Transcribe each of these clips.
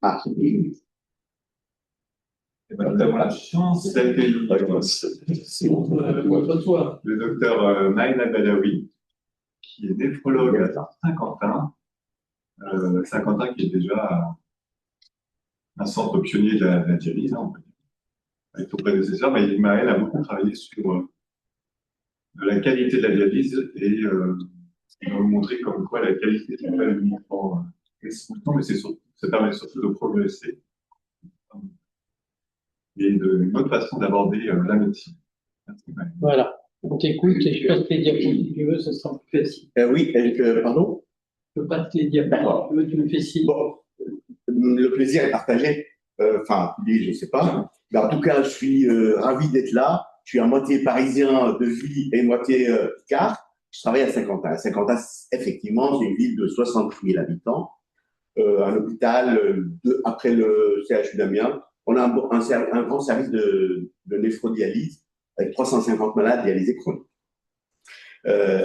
Ah, Et ben, nous avons la chance d'accueillir le docteur Maïna Badawi, qui est néphrologue à Saint-Quentin. Saint-Quentin qui est déjà un centre pionnier de la dialyse, hein, on peut dire. Avec son prédécesseur, mais Maël a beaucoup travaillé sur la qualité de la dialyse et il va vous montrer comme quoi la qualité n'est pas uniquement tout, mais ça permet surtout de progresser et une autre façon d'aborder la médecine. Merci, Maël. Voilà, on t'écoute et je passe les diapos si tu veux, ce sera plus facile. oui, pardon? Je passe les diapos, D'accord. si tu veux, tu me fais signe. Bon, le plaisir est partagé. Enfin, je ne sais pas. Mais en tout cas, je suis ravi d'être là. Je suis à moitié parisien de vie et moitié picard. Je travaille à Saint-Quentin. Saint-Quentin, effectivement, c'est une ville de 60 000 habitants. Un hôpital, après le CHU d'Amiens, on a un grand service de néphrodialyse avec 350 malades dialysés chroniques.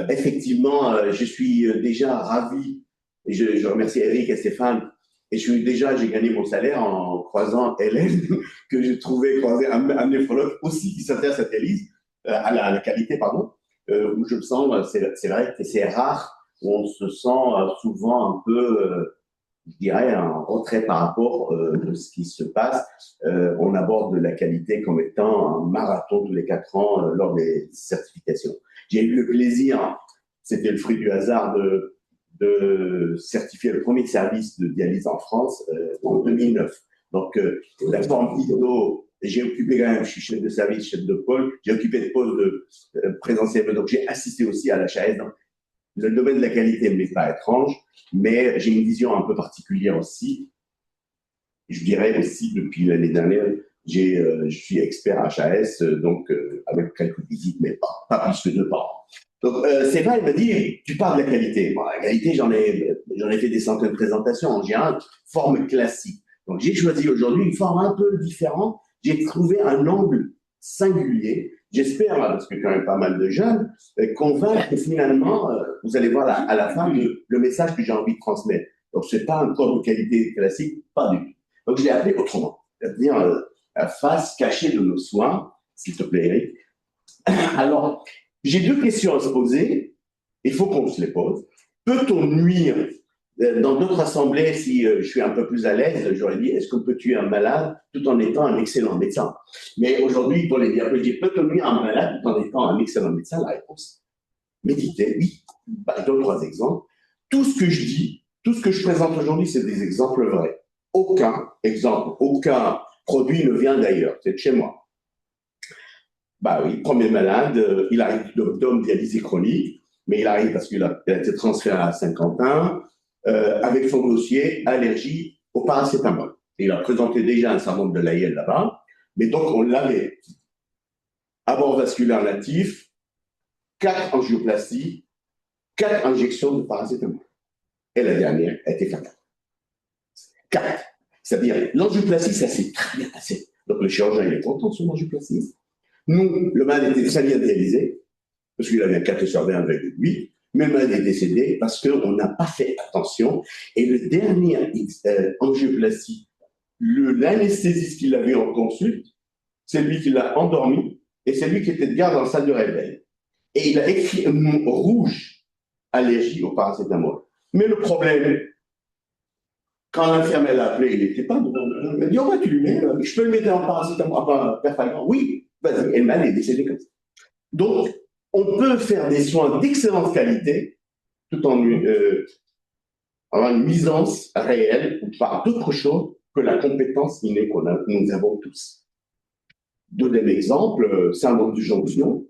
Effectivement, je suis déjà ravi, et je remercie Eric et Stéphane, et j'ai gagné mon salaire en croisant Hélène, que je trouvais croiser un néphrologue aussi qui s'intéresse à la dialyse, à la qualité, pardon, où je me sens, c'est vrai que c'est rare, où on se sent souvent un peu, je dirais, un retrait par rapport de ce qui se passe. On aborde la qualité comme étant un marathon tous les 4 ans lors des certifications. J'ai eu le plaisir, c'était le fruit du hasard, de certifier le premier service de dialyse en France en 2009. Donc, la forme ISO, j'ai occupé quand même, je suis chef de service, chef de pôle, j'ai occupé des postes de présentiel, donc j'ai assisté aussi à l'HAS. Le domaine de la qualité ne m'est pas étrange, mais j'ai une vision un peu particulière aussi. Je dirais aussi, depuis l'année dernière, je suis expert HAS, donc avec quelques visites, mais pas plus que 2 par an. Donc, Stéphane me dit, tu parles de la qualité. Bon, la qualité, j'en ai fait des centaines de présentations en général, forme classique. Donc, j'ai choisi aujourd'hui une forme un peu différente. J'ai trouvé un angle singulier. J'espère, parce que quand même pas mal de jeunes, convaincre que finalement, vous allez voir à la fin le message que j'ai envie de transmettre. Donc, c'est pas un corps de qualité classique, pas du tout. Donc, je l'ai appelé autrement. C'est-à-dire, la face cachée de nos soins, s'il te plaît, Eric. Alors, j'ai 2 questions à se poser. Il faut qu'on se les pose. Peut-on nuire dans d'autres assemblées, si je suis un peu plus à l'aise, j'aurais dit, est-ce qu'on peut tuer un malade tout en étant un excellent médecin? Mais aujourd'hui, pour les diapos, je dis, peut-on nuire un malade tout en étant un excellent médecin? La réponse, méditer, oui. Bah, je donne 3 exemples. Tout ce que je dis, tout ce que je présente aujourd'hui, c'est des exemples vrais. Aucun exemple, aucun produit ne vient d'ailleurs, c'est de chez moi. Bah oui, premier malade, il arrive d'homme dialysé chronique, mais il arrive parce qu'il a été transféré à Saint-Quentin avec son dossier allergie au paracétamol. Et il a présenté déjà un certain nombre de l'AIL là-bas, mais donc on l'avait. Abord vasculaire natif, 4 angioplasties, 4 injections de paracétamol. Et la dernière a été fatale. 4. C'est-à-dire, l'angioplastie, ça s'est très bien passé. Donc le chirurgien, il est content de son angioplastie. Nous, le malade était très bien dialysé, parce qu'il avait un 4/20,8, mais le malade est décédé parce qu'on n'a pas fait attention. Et le dernier angioplastie, l'anesthésiste qui l'a vu en consulte, c'est lui qui l'a endormi, et c'est lui qui était de garde dans la salle de réveil. Et il a écrit un mot rouge, allergie au paracétamol. Mais le problème, quand l'infirmière l'a appelé, il n'était pas. Il m'a dit, oh, bah, tu lui mets, je peux le mettre en paracétamol, perfectement. Oui, vas-y. Et le malade est décédé comme ça. Donc, on peut faire des soins d'excellente qualité tout en avoir une nuisance réelle ou par d'autres choses que la compétence innée que nous avons tous. Deuxième exemple, syndrome de jonction.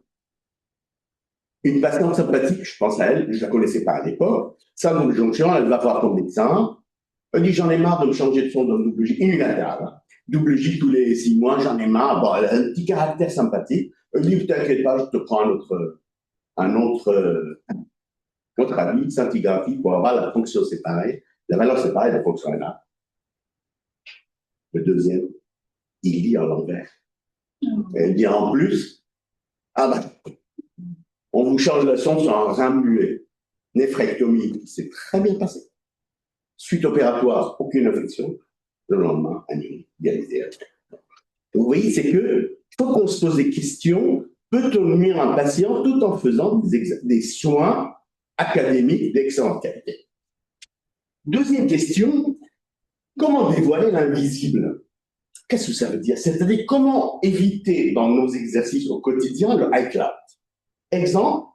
Une patiente sympathique, je pense à elle, je ne la connaissais pas à l'époque, syndrome de jonction, elle va voir ton médecin, elle dit j'en ai marre de me changer de son dans double J, unilatéral. Double J tous les 6 mois, j'en ai marre. Bon, elle a un petit caractère sympathique. Elle dit, ne t'inquiète pas, je te prends un autre avis, scintigraphie, pour avoir la fonction séparée. La valeur séparée, la fonction est là. Le deuxième, il lit en l'envers. Elle dit en plus, ah ben, on vous change la sonde sur un rein muet. Néphrectomie, c'est très bien passé. suite opératoire, aucune infection. Le lendemain, anémie, dialysé. Vous voyez, c'est que faut qu'on se pose des questions. Peut-on nuire un patient tout en faisant des soins académiques d'excellente qualité? Deuxième question, comment dévoiler l'invisible? Qu'est-ce que ça veut dire? C'est-à-dire comment éviter dans nos exercices au quotidien le high cloud? Exemple,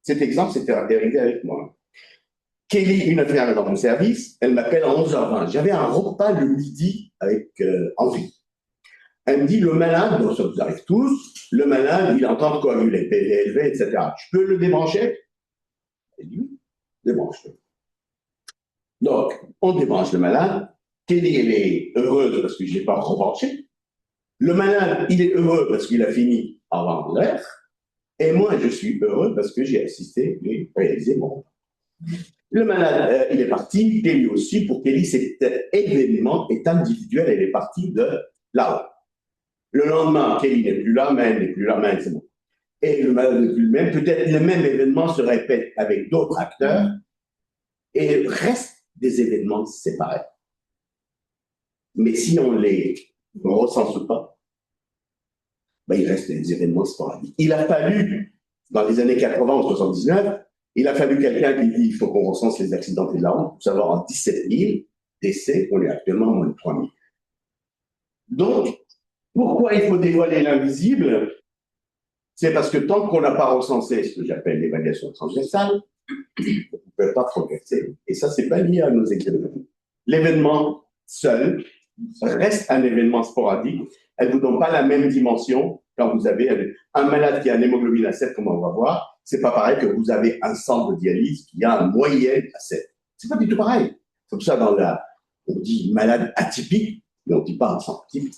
cet exemple s'était arrivé avec moi. Kelly, une infirmière dans mon service, elle m'appelle à 11h20. J'avais un repas le midi avec Henri. Elle me dit, le malade, bon, ça vous arrive tous, le malade, il entend coaguler, PV élevé, etc. Je peux le débrancher? Elle dit, oui, débranche-le. Donc, on débranche le malade. Kelly, elle est heureuse parce que je ne l'ai pas rebranché. Le malade, il est heureux parce qu'il a fini avant l'heure. Et moi, je suis heureux parce que j'ai assisté et réalisé mon repas. Le malade, il est parti, Kelly aussi. Pour Kelly, cet événement est individuel, elle est partie de là-haut. Le lendemain, Kelly n'est plus là, mais elle n'est plus là, mais c'est bon. Et le malade n'est plus le même. Peut-être le même événement se répète avec d'autres acteurs et reste des événements séparés. Mais si on ne les recense pas, ben, il reste des événements sporadiques. Il a fallu, dans les années 80 ou 79, il a fallu quelqu'un qui dit il faut qu'on recense les accidentés de la route pour savoir en 17 000 décès, on est actuellement à moins de 3 000. Donc, pourquoi il faut dévoiler l'invisible? C'est parce que tant qu'on n'a pas recensé ce que j'appelle l'évaluation transversale, on ne peut pas progresser. Et ça, ce n'est pas lié à nos examens. L'événement seul reste un événement sporadique. Elle ne vous donne pas la même dimension quand vous avez un malade qui a une hémoglobine à 7, comme on va voir. Ce n'est pas pareil que vous avez un centre de dialyse qui a une moyenne à 7. Ce n'est pas du tout pareil. C'est pour ça, on dit malade atypique, mais on ne dit pas un centre typique.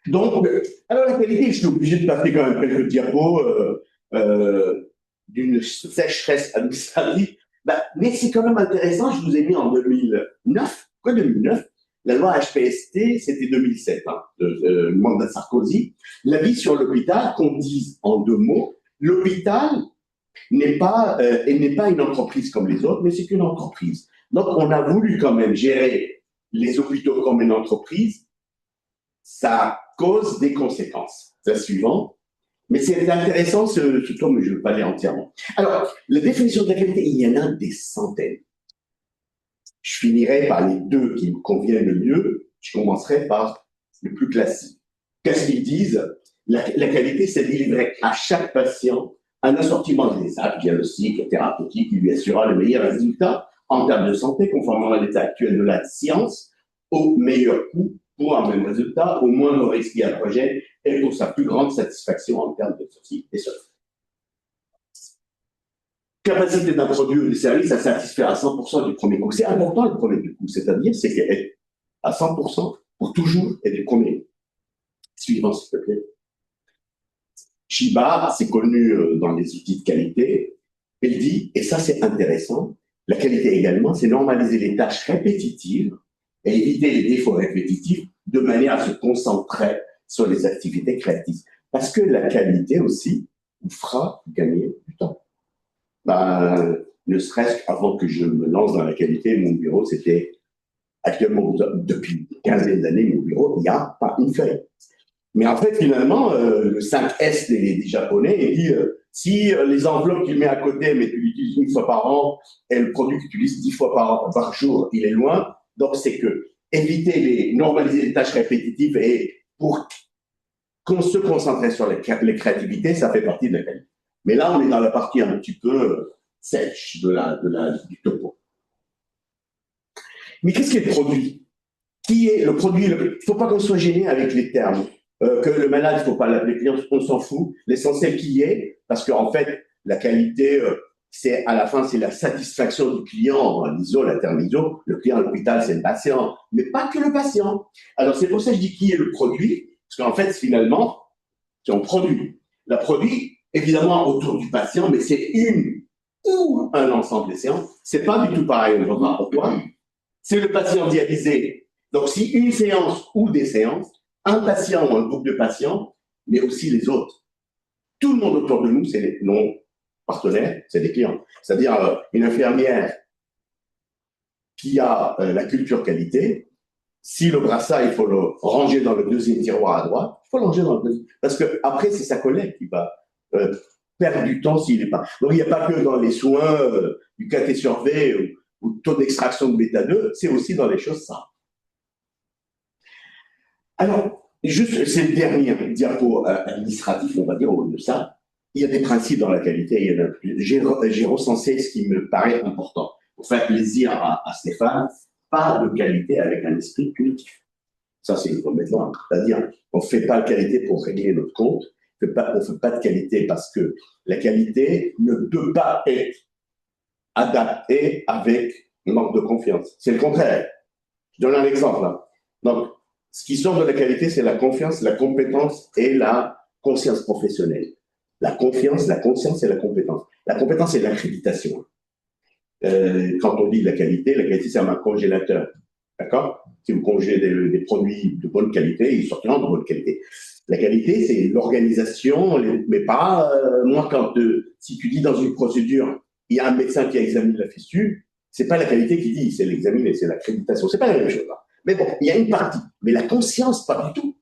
Donc, alors la qualité, je suis obligé de passer quand même quelques diapos d'une sécheresse administrative. Mais c'est quand même intéressant, je vous ai mis en 2009. Pourquoi 2009? La loi HPST, c'était 2007, le mandat Sarkozy. L'avis sur l'hôpital, qu'on dise en 2 mots, l'hôpital n'est pas une entreprise comme les autres, mais c'est une entreprise. Donc, on a voulu quand même gérer les hôpitaux comme une entreprise. Ça cause des conséquences. C'est la suivante. Mais c'est intéressant ce tour, mais je ne veux pas aller entièrement. Alors, la définition de la qualité, il y en a des centaines. Je finirai par les 2 qui me conviennent le mieux. Je commencerai par le plus classique. Qu'est-ce qu'ils disent? La qualité, c'est délivrer à chaque patient un assortiment des actes diagnostiques et thérapeutiques qui lui assurera le meilleur résultat en termes de santé, conformément à l'état actuel de la science, au meilleur coût pour un même résultat, au moindre risque iatrogène et pour sa plus grande satisfaction en termes de ceci et cela. Capacité d'un produit ou de service à satisfaire à 100% du premier coup. C'est important le premier du coup, c'est-à-dire c'est qu'être à 100% pour toujours et du premier. Suivant, s'il te plaît. Shiba, c'est connu dans les outils de qualité. Il dit, et ça c'est intéressant, la qualité également, c'est normaliser les tâches répétitives et éviter les défauts répétitifs de manière à se concentrer sur les activités créatives. Parce que la qualité aussi vous fera gagner du temps. Ne serait-ce qu'avant que je me lance dans la qualité, mon bureau, c'était actuellement, depuis une quinzaine d'années, mon bureau, il n'y a pas une feuille. Mais en fait, finalement, le 5S des Japonais, il dit si les enveloppes qu'il met à côté, mais tu l'utilises 1 fois par an, et le produit que tu utilises 10 fois par jour, il est loin. Donc, c'est que normaliser les tâches répétitives et pour qu'on se concentrer sur les créativités, ça fait partie de la qualité. Mais là, on est dans la partie un petit peu sèche du topo. Mais qu'est-ce qu'est le produit? Qui est le produit? Il ne faut pas qu'on soit gêné avec les termes. Que le malade, il ne faut pas l'appeler client, on s'en fout. L'essentiel qui est, parce qu'en fait, la qualité, c'est à la fin, c'est la satisfaction du client. L'ISO, la terme ISO, le client à l'hôpital, c'est le patient, mais pas que le patient. Alors, c'est pour ça que je dis qui est le produit, parce qu'en fait, finalement, c'est un produit. Le produit, évidemment, autour du patient, mais c'est une ou un ensemble des séances. C'est pas du tout pareil, on va voir pourquoi. C'est le patient dialysé. Donc, si une séance ou des séances, un patient ou un groupe de patients, mais aussi les autres. Tout le monde autour de nous, c'est les non-partenaires, c'est des clients. C'est-à-dire une infirmière qui a la culture qualité, si le brassard, il faut le ranger dans le deuxième tiroir à droite, il faut le ranger dans le deuxième. Parce que après, c'est sa collègue qui va perdre du temps s'il n'est pas. Donc, il n'y a pas que dans les soins du KT sur V ou taux d'extraction de bêta-2, c'est aussi dans les choses simples. Alors, juste ces derniers diapos administratifs, on va dire, au de ça, il y a des principes dans la qualité, il y en a plus. J'ai recensé ce qui me paraît important. Pour faire plaisir à Stéphane, pas de qualité avec un esprit punitif. Ça, c'est une commettant. C'est-à-dire, on ne fait pas de qualité pour régler notre compte, on ne fait pas de qualité parce que la qualité ne peut pas être adaptée avec le manque de confiance. C'est le contraire. Je donne un exemple là. Donc, ce qui sort de la qualité, c'est la confiance, la compétence et la conscience professionnelle. La confiance, la conscience et la compétence. La compétence, c'est l'accréditation. Quand on dit la qualité, c'est un congélateur. D'accord? Si vous congélez des produits de bonne qualité, ils sortiront de bonne qualité. La qualité, c'est l'organisation, mais pas moi quand si tu dis dans une procédure, il y a un médecin qui a examiné la fistule, c'est pas la qualité qui dit, c'est l'examiner, c'est l'accréditation. C'est pas la même chose. Hein. Mais bon, il y a une partie. Mais la conscience, pas du tout.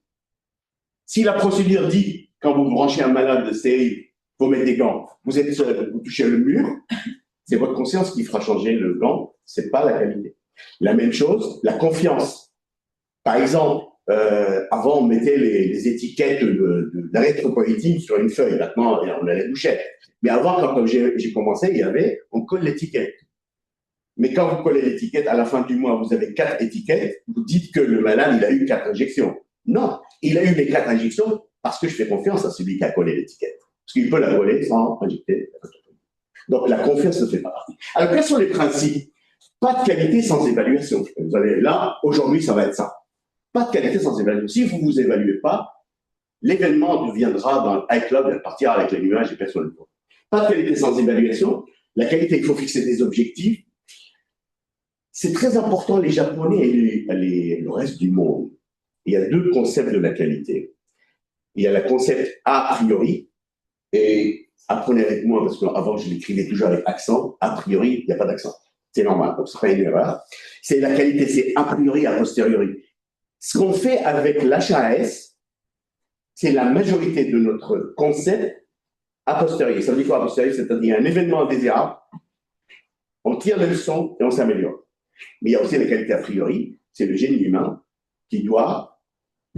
Si la procédure dit, quand vous branchez un malade de stérile, vous mettez des gants, vous êtes seul, vous touchez le mur, c'est votre conscience qui fera changer le gant, c'est pas la qualité. La même chose, la confiance. Par exemple, avant, on mettait les étiquettes d'érythropoïétine sur une feuille. Maintenant, on a les bouchettes. Mais avant, quand j'ai commencé, on colle l'étiquette. Mais quand vous collez l'étiquette, à la fin du mois, vous avez 4 étiquettes, vous dites que le malade, il a eu 4 injections. Non, il a eu les 4 injections parce que je fais confiance à celui qui a collé l'étiquette. Parce qu'il peut la coller sans injecter. Donc, la confiance ne fait pas partie. Alors, quels sont les principes? Pas de qualité sans évaluation. Vous allez là, aujourd'hui, ça va être ça. Pas de qualité sans évaluation. Si vous ne vous évaluez pas, l'événement deviendra dans iCloud, il partira avec les nuages et personne ne le voit. Pas de qualité sans évaluation. La qualité, il faut fixer des objectifs. C'est très important, les Japonais et le reste du monde. Il y a 2 concepts de la qualité. Il y a le concept a priori, et apprenez avec moi, parce qu'avant je l'écrivais toujours avec accent, a priori, il n'y a pas d'accent. C'est normal, donc ce n'est pas une erreur. C'est la qualité, c'est a priori, a posteriori. Ce qu'on fait avec l'HAS, c'est la majorité de notre concept a posteriori. Ça veut dire quoi a posteriori? C'est-à-dire un événement indésirable, on tire les leçons et on s'améliore. Mais il y a aussi la qualité a priori, c'est le génie humain qui doit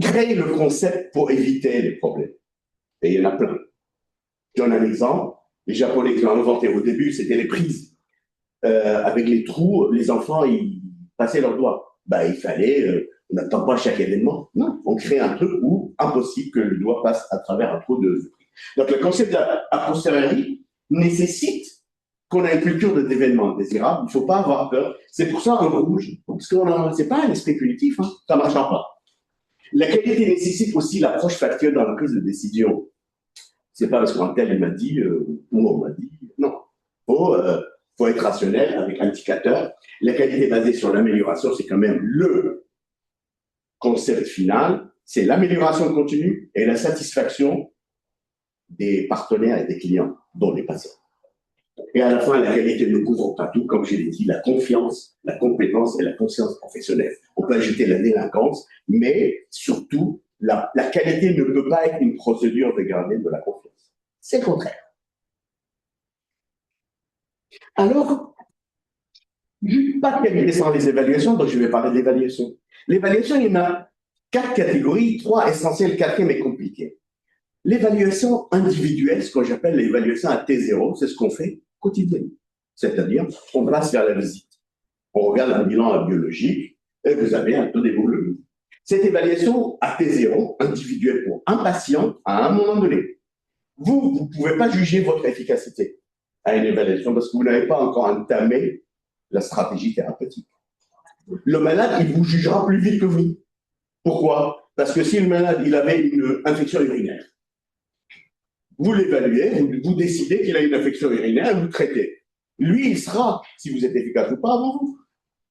créer le concept pour éviter les problèmes. Et il y en a plein. Je donne un exemple. Les Japonais qui ont inventé au début, c'était les prises. Avec les trous, les enfants, ils passaient leurs doigts. Il fallait, on n'attend pas chaque événement. Non, on crée un truc où impossible que le doigt passe à travers un trou de prix. Donc le concept a posteriori nécessite qu'on a une culture d'événements indésirables. Il ne faut pas avoir peur. C'est pour ça en rouge, parce que ce n'est pas un esprit punitif, hein, ça ne marchera pas. La qualité nécessite aussi l'approche factuelle dans la prise de décision. Ce n'est pas parce qu'un tel m'a dit, ou on m'a dit, non. Il faut être rationnel avec indicateur. La qualité basée sur l'amélioration, c'est quand même le concept final. C'est l'amélioration continue et la satisfaction des partenaires et des clients, dont les patients. Et à la fin, la qualité ne couvre pas tout, comme je l'ai dit, la confiance, la compétence et la conscience professionnelle. On peut ajouter la délinquance, mais surtout, la qualité ne peut pas être une procédure de garder de la confiance. C'est le contraire. Alors, pas de qualité sans les évaluations, donc je vais parler de l'évaluation. L'évaluation, il y en a 4 catégories, 3 essentielles, 4e est compliquée. L'évaluation individuelle, ce que j'appelle l'évaluation à T0, c'est ce qu'on fait quotidiennement. C'est-à-dire, on passe vers la visite. On regarde un bilan biologique et vous avez un taux d'hémoglobine. Cette évaluation à T0, individuelle pour un patient, à un moment donné, vous ne pouvez pas juger votre efficacité à une évaluation parce que vous n'avez pas encore entamé la stratégie thérapeutique. Le malade, il vous jugera plus vite que vous. Pourquoi? Parce que si le malade, il avait une infection urinaire, vous l'évaluez, vous décidez qu'il a une infection urinaire, vous traitez. Lui, il sera, si vous êtes efficace ou pas, avant vous.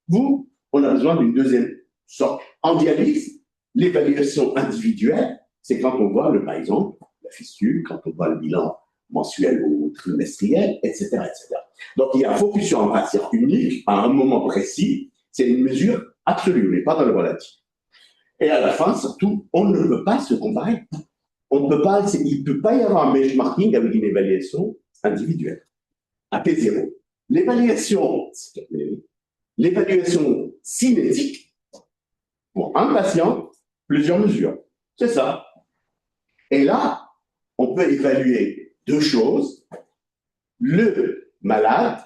Vous, on a besoin d'une deuxième sorte. En dialyse, l'évaluation individuelle, c'est quand on voit, par exemple, la fistule, quand on voit le bilan mensuel ou trimestriel, etc., etc. Donc, il y a un focus sur un patient unique à un moment précis C'est une mesure absolue, on n'est pas dans le relatif. Et à la fin, surtout, on ne peut pas se comparer. On ne peut pas, il ne peut pas y avoir un benchmarking avec une évaluation individuelle. À P0. L'évaluation cinétique, pour un patient, plusieurs mesures. C'est ça. Et là, on peut évaluer deux choses. Le malade,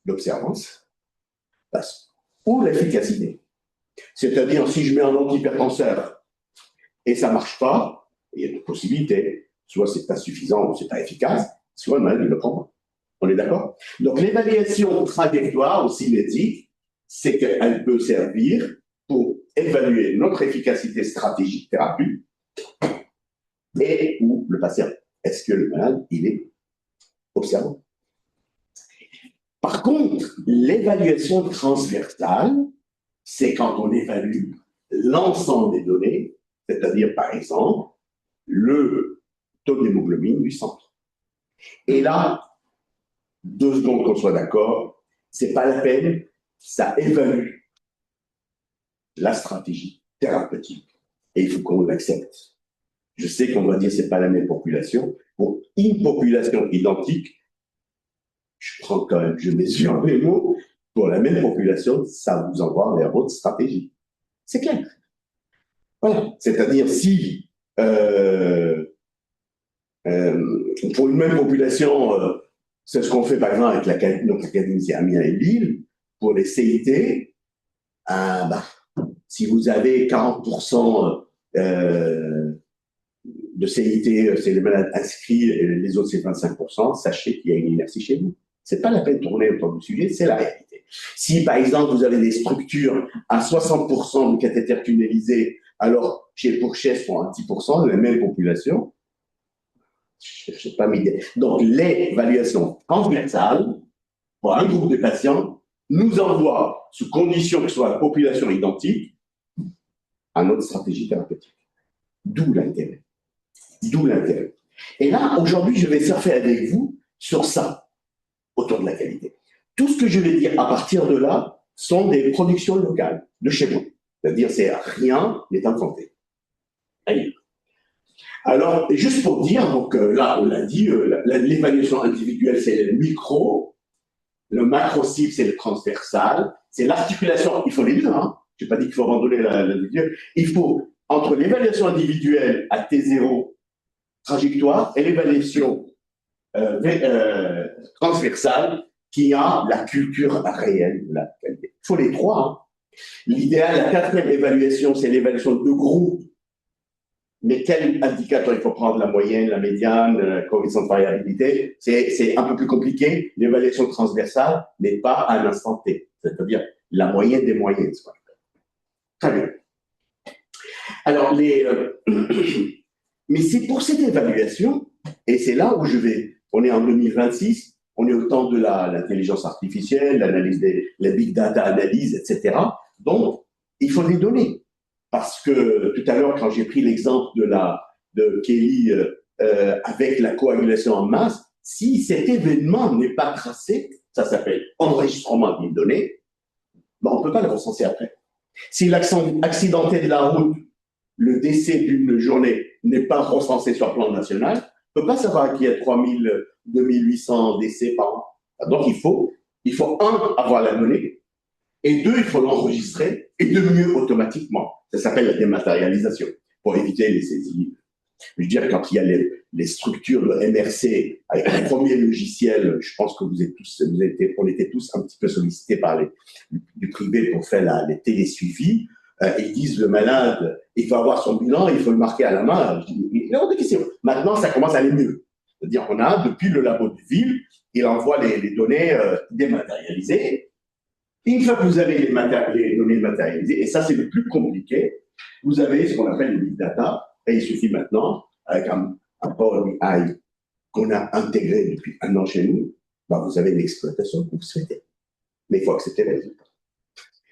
l'observance, ou l'efficacité. C'est-à-dire, si je mets un antihypertenseur et ça ne marche pas, il y a deux possibilités. Soit c'est pas suffisant ou c'est pas efficace, soit le malade ne le prend pas. On est d'accord? Donc, l'évaluation trajectoire ou cinétique, c'est qu'elle peut servir pour évaluer notre efficacité stratégique thérapeutique et ou le patient. Est-ce que le malade, il est observant? Par contre, l'évaluation transversale, c'est quand on évalue l'ensemble des données, c'est-à-dire, par exemple, le taux d'hémoglobine du centre. Et là, 2 secondes qu'on soit d'accord, c'est pas la peine, ça évalue la stratégie thérapeutique. Et il faut qu'on l'accepte. Je sais qu'on va dire que c'est pas la même population. Pour une population identique, je prends quand même, je mesure mes mots, pour la même population, ça vous envoie vers votre stratégie. C'est clair. Voilà. C'est-à-dire, si pour une même population, c'est ce qu'on fait par exemple avec notre académicien Amiens et Lille, pour les CIT, si vous avez 40% de CIT, c'est les malades inscrits, et les autres c'est 25%, sachez qu'il y a une inertie chez vous. C'est pas la peine de tourner autour du sujet, c'est la réalité. Si par exemple vous avez des structures à 60% de cathéters tunnelisés, alors chez Pourchès pour un 10% de la même population, je ne sais pas m'aider. Donc l'évaluation transversale pour un groupe de patients nous envoie, sous condition que ce soit la population identique, à notre stratégie thérapeutique. D'où l'intérêt. D'où l'intérêt. Et là, aujourd'hui, je vais surfer avec vous sur ça, autour de la qualité. Tout ce que je vais dire à partir de là sont des productions locales, de chez moi. C'est-à-dire, rien n'est inventé. Allez. Alors, juste pour dire, donc là, on l'a dit, l'évaluation individuelle, c'est le micro, le macro-cible, c'est le transversal, c'est l'articulation, il faut les deux, hein. Je n'ai pas dit qu'il faut abandonner l'individuel. Il faut, entre l'évaluation individuelle à T0, trajectoire, et l'évaluation transversale, qui a la culture réelle de la qualité. Il faut les trois. Hein. L'idéal, la quatrième évaluation, c'est l'évaluation de groupe. Mais quel indicateur il faut prendre? La moyenne, la médiane, la coefficient de variabilité? C'est un peu plus compliqué. L'évaluation transversale n'est pas à un instant T. C'est-à-dire la moyenne des moyennes. Très bien. Alors, mais c'est pour cette évaluation, et c'est là où je vais. On est en 2026, on est au temps de l'intelligence artificielle, l'analyse la big data analyse, etc. Donc, il faut des données. Parce que tout à l'heure, quand j'ai pris l'exemple de Kelly avec la coagulation en masse, si cet événement n'est pas tracé, ça s'appelle enregistrement d'une donnée, ben on ne peut pas le recenser après. Si l'accident accidenté de la route, le décès d'une journée n'est pas recensé sur le plan national, on ne peut pas savoir qu'il y a 3000, 2800 décès par an. Donc, il faut avoir la donnée, et 2, il faut l'enregistrer, et de mieux automatiquement. Ça s'appelle la dématérialisation, pour éviter les saisies. Je veux dire, quand il y a les structures de MRC, avec le premier logiciel, je pense que on était tous un petit peu sollicités par du privé pour faire les télésuivis. Ils disent le malade, il faut avoir son bilan, il faut le marquer à la main. Non, de question. Maintenant, ça commence à aller mieux. C'est-à-dire qu'on a, depuis le labo de ville, il envoie les données dématérialisées. Une fois que vous avez les données matérialisées, et ça c'est le plus compliqué, vous avez ce qu'on appelle le big data, et il suffit maintenant, avec un Power BI qu'on a intégré depuis 1 an chez nous, ben vous avez l'exploitation que vous souhaitez. Mais il faut accepter les résultats.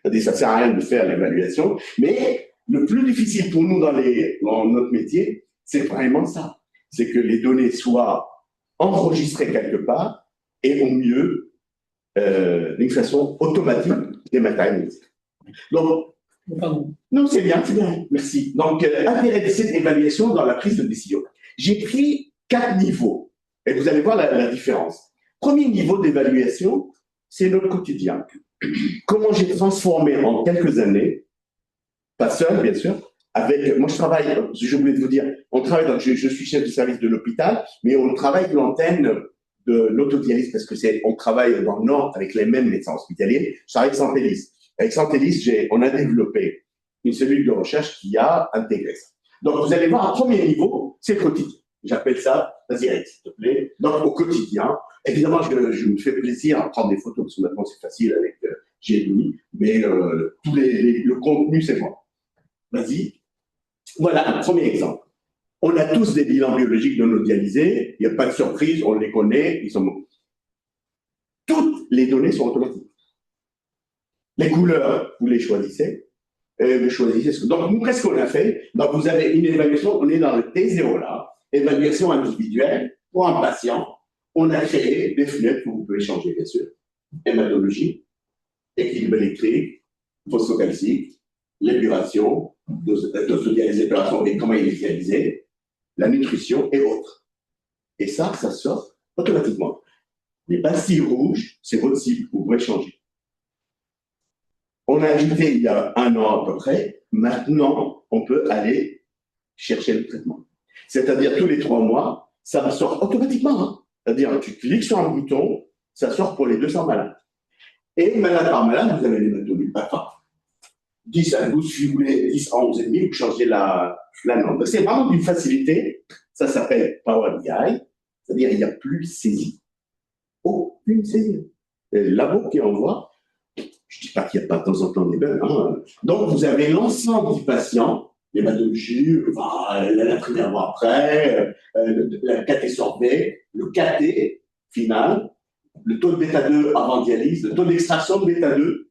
C'est-à-dire, ça ne sert à rien de faire l'évaluation, mais le plus difficile pour nous dans notre métier, c'est vraiment ça. C'est que les données soient enregistrées quelque part, et au mieux, d'une façon automatique dématérialisée. Donc, Pardon. non, c'est bien, merci. Donc, intérêt de cette évaluation dans la prise de décision. J'ai pris 4 niveaux, et vous allez voir la différence. Premier niveau d'évaluation, c'est notre quotidien. Comment j'ai transformé en quelques années, pas seul, bien sûr, avec, moi je travaille, j'ai oublié de vous dire, on travaille je suis chef de service de l'hôpital, mais on travaille l'antenne de l'autodialyse parce que on travaille dans le Nord avec les mêmes médecins hospitaliers. Je travaille avec Santélis. Avec Santélis, on a développé une cellule de recherche qui a intégré ça. Donc vous allez voir, un premier niveau, c'est le quotidien. J'appelle ça, vas-y Eric, s'il te plaît. Donc au quotidien, évidemment, je me fais plaisir à prendre des photos parce que maintenant c'est facile avec Gemini, mais tout le contenu, c'est moi. Vas-y. Voilà un premier exemple. On a tous des bilans biologiques de nos dialysés, il n'y a pas de surprise, on les connaît, ils sont bons. Toutes les données sont automatiques. Les couleurs, vous les choisissez, vous choisissez. Donc, nous, qu'est-ce qu'on a fait? Donc, vous avez une évaluation, on est dans le T0 là, évaluation individuelle pour un patient. On a créé des fenêtres que vous pouvez changer, bien sûr. Hématologie, équilibre électrique, phosphocalcique, l'épuration, dose de l'épuration et comment il est réalisé, la nutrition et autres. Et ça sort automatiquement. Les pastilles rouges, c'est votre cible, vous pouvez changer. On a ajouté il y a 1 an à peu près, maintenant, on peut aller chercher le traitement. C'est-à-dire, tous les 3 mois, ça sort automatiquement. Hein. C'est-à-dire, tu cliques sur un bouton, ça sort pour les 200 malades. Et malade par malade, vous avez les méthodes pas 10 à 12, si vous voulez, 10 à 11 et demi, vous changez la norme. C'est vraiment d'une facilité. Ça s'appelle Power BI, c'est-à-dire, il n'y a plus saisie. Aucune saisie. Le labo qui envoie, je ne dis pas qu'il n'y a pas de temps en temps des bugs. Hein. Donc, vous avez l'ensemble du patient, les pathologies, la première avant après, la KT sorbet, le KT final, le taux de bêta-2 avant dialyse, le taux d'extraction de bêta-2,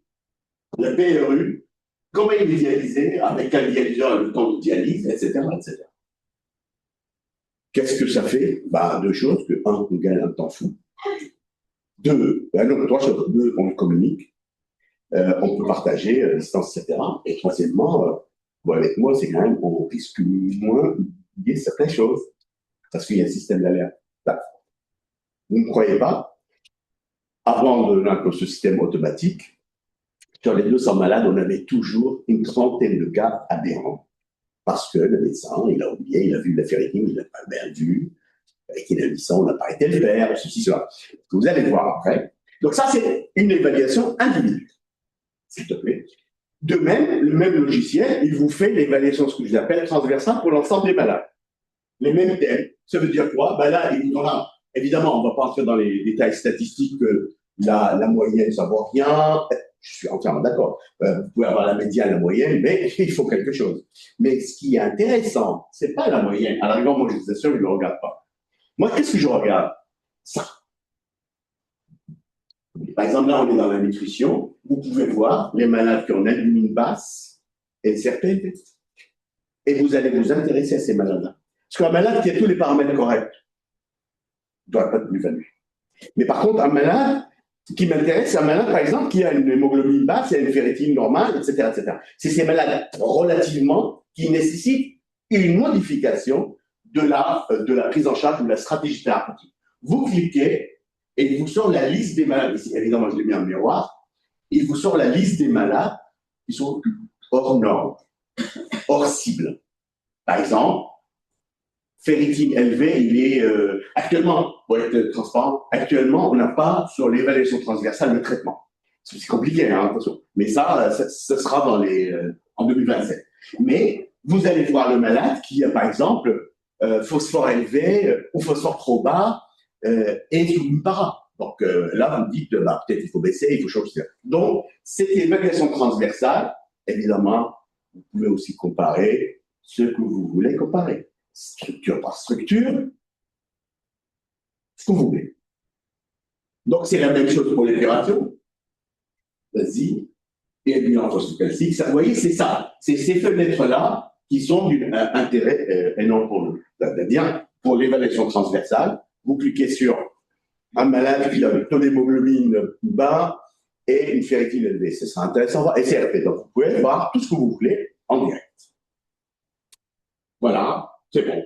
la PRU, comment il est dialysé, avec quel dialyseur, le temps de dialyse, etc., etc. Qu'est-ce que ça fait? 2 choses. Que 1, on gagne un temps fou. 2, 3 choses. 2, on communique. On peut partager distance, etc. Et troisièmement, avec moi, c'est quand même, on risque moins d'oublier certaines choses. Parce qu'il y a un système d'alerte. Vous ne me croyez pas? Avant ce système automatique, sur les 200 malades, on avait toujours une trentaine de cas aberrants. Parce que le médecin, il a oublié, il a vu la ferritine, il n'a pas bien vu, et qu'il a dit ça, on n'a pas été le faire, ceci, cela. Vous allez voir après. Donc ça, c'est une évaluation individuelle, s'il te plaît. De même, le même logiciel, il vous fait l'évaluation, ce que j'appelle transversale pour l'ensemble des malades. Les mêmes thèmes. Ça veut dire quoi? Là, évidemment, on ne va pas entrer dans les détails statistiques, la moyenne, ça ne vaut rien. Je suis entièrement d'accord. Vous pouvez avoir la médiane, la moyenne, mais il faut quelque chose. Mais ce qui est intéressant, ce n'est pas la moyenne. À l'arrivée, moi, je vous assure, je ne le regarde pas. Moi, qu'est-ce que je regarde? Ça. Par exemple, là, on est dans la nutrition. Vous pouvez voir les malades qui ont une albumine basse et une certaine. Et vous allez vous intéresser à ces malades-là. Parce qu'un malade qui a tous les paramètres corrects ne doit pas de plus-value. Mais par contre, un malade qui m'intéresse, c'est un malade, par exemple, qui a une hémoglobine basse, et une ferritine normale, etc., etc. C'est ces malades relativement qui nécessitent une modification de la prise en charge ou de la stratégie thérapeutique. Vous cliquez et il vous sort la liste des malades. Ici, évidemment, je l'ai mis en miroir. Il vous sort la liste des malades qui sont hors norme, hors cible. Par exemple, ferritine élevée, il est actuellement, pour être transparent, actuellement, on n'a pas sur l'évaluation transversale le traitement. C'est compliqué, hein, attention. Mais ça sera en 2027. Mais vous allez voir le malade qui a, par exemple, phosphore élevé ou phosphore trop bas et sous une para. Donc là, vous dites, peut-être il faut baisser, il faut changer. Donc, cette évaluation transversale, évidemment, vous pouvez aussi comparer ce que vous voulez comparer. Structure par structure, ce que vous voulez. Donc, c'est la même chose pour l'épuration. Vas-y. Et le bilan phosphocalcique. Vous voyez, c'est ça. C'est ces fenêtres-là qui sont d'un intérêt énorme pour nous. C'est-à-dire, pour l'évaluation transversale, vous cliquez sur un malade qui a un taux d'hémoglobine bas et une ferritine élevée. Ce sera intéressant. Et CRP. Donc, vous pouvez voir tout ce que vous voulez en direct. Voilà, c'est bon.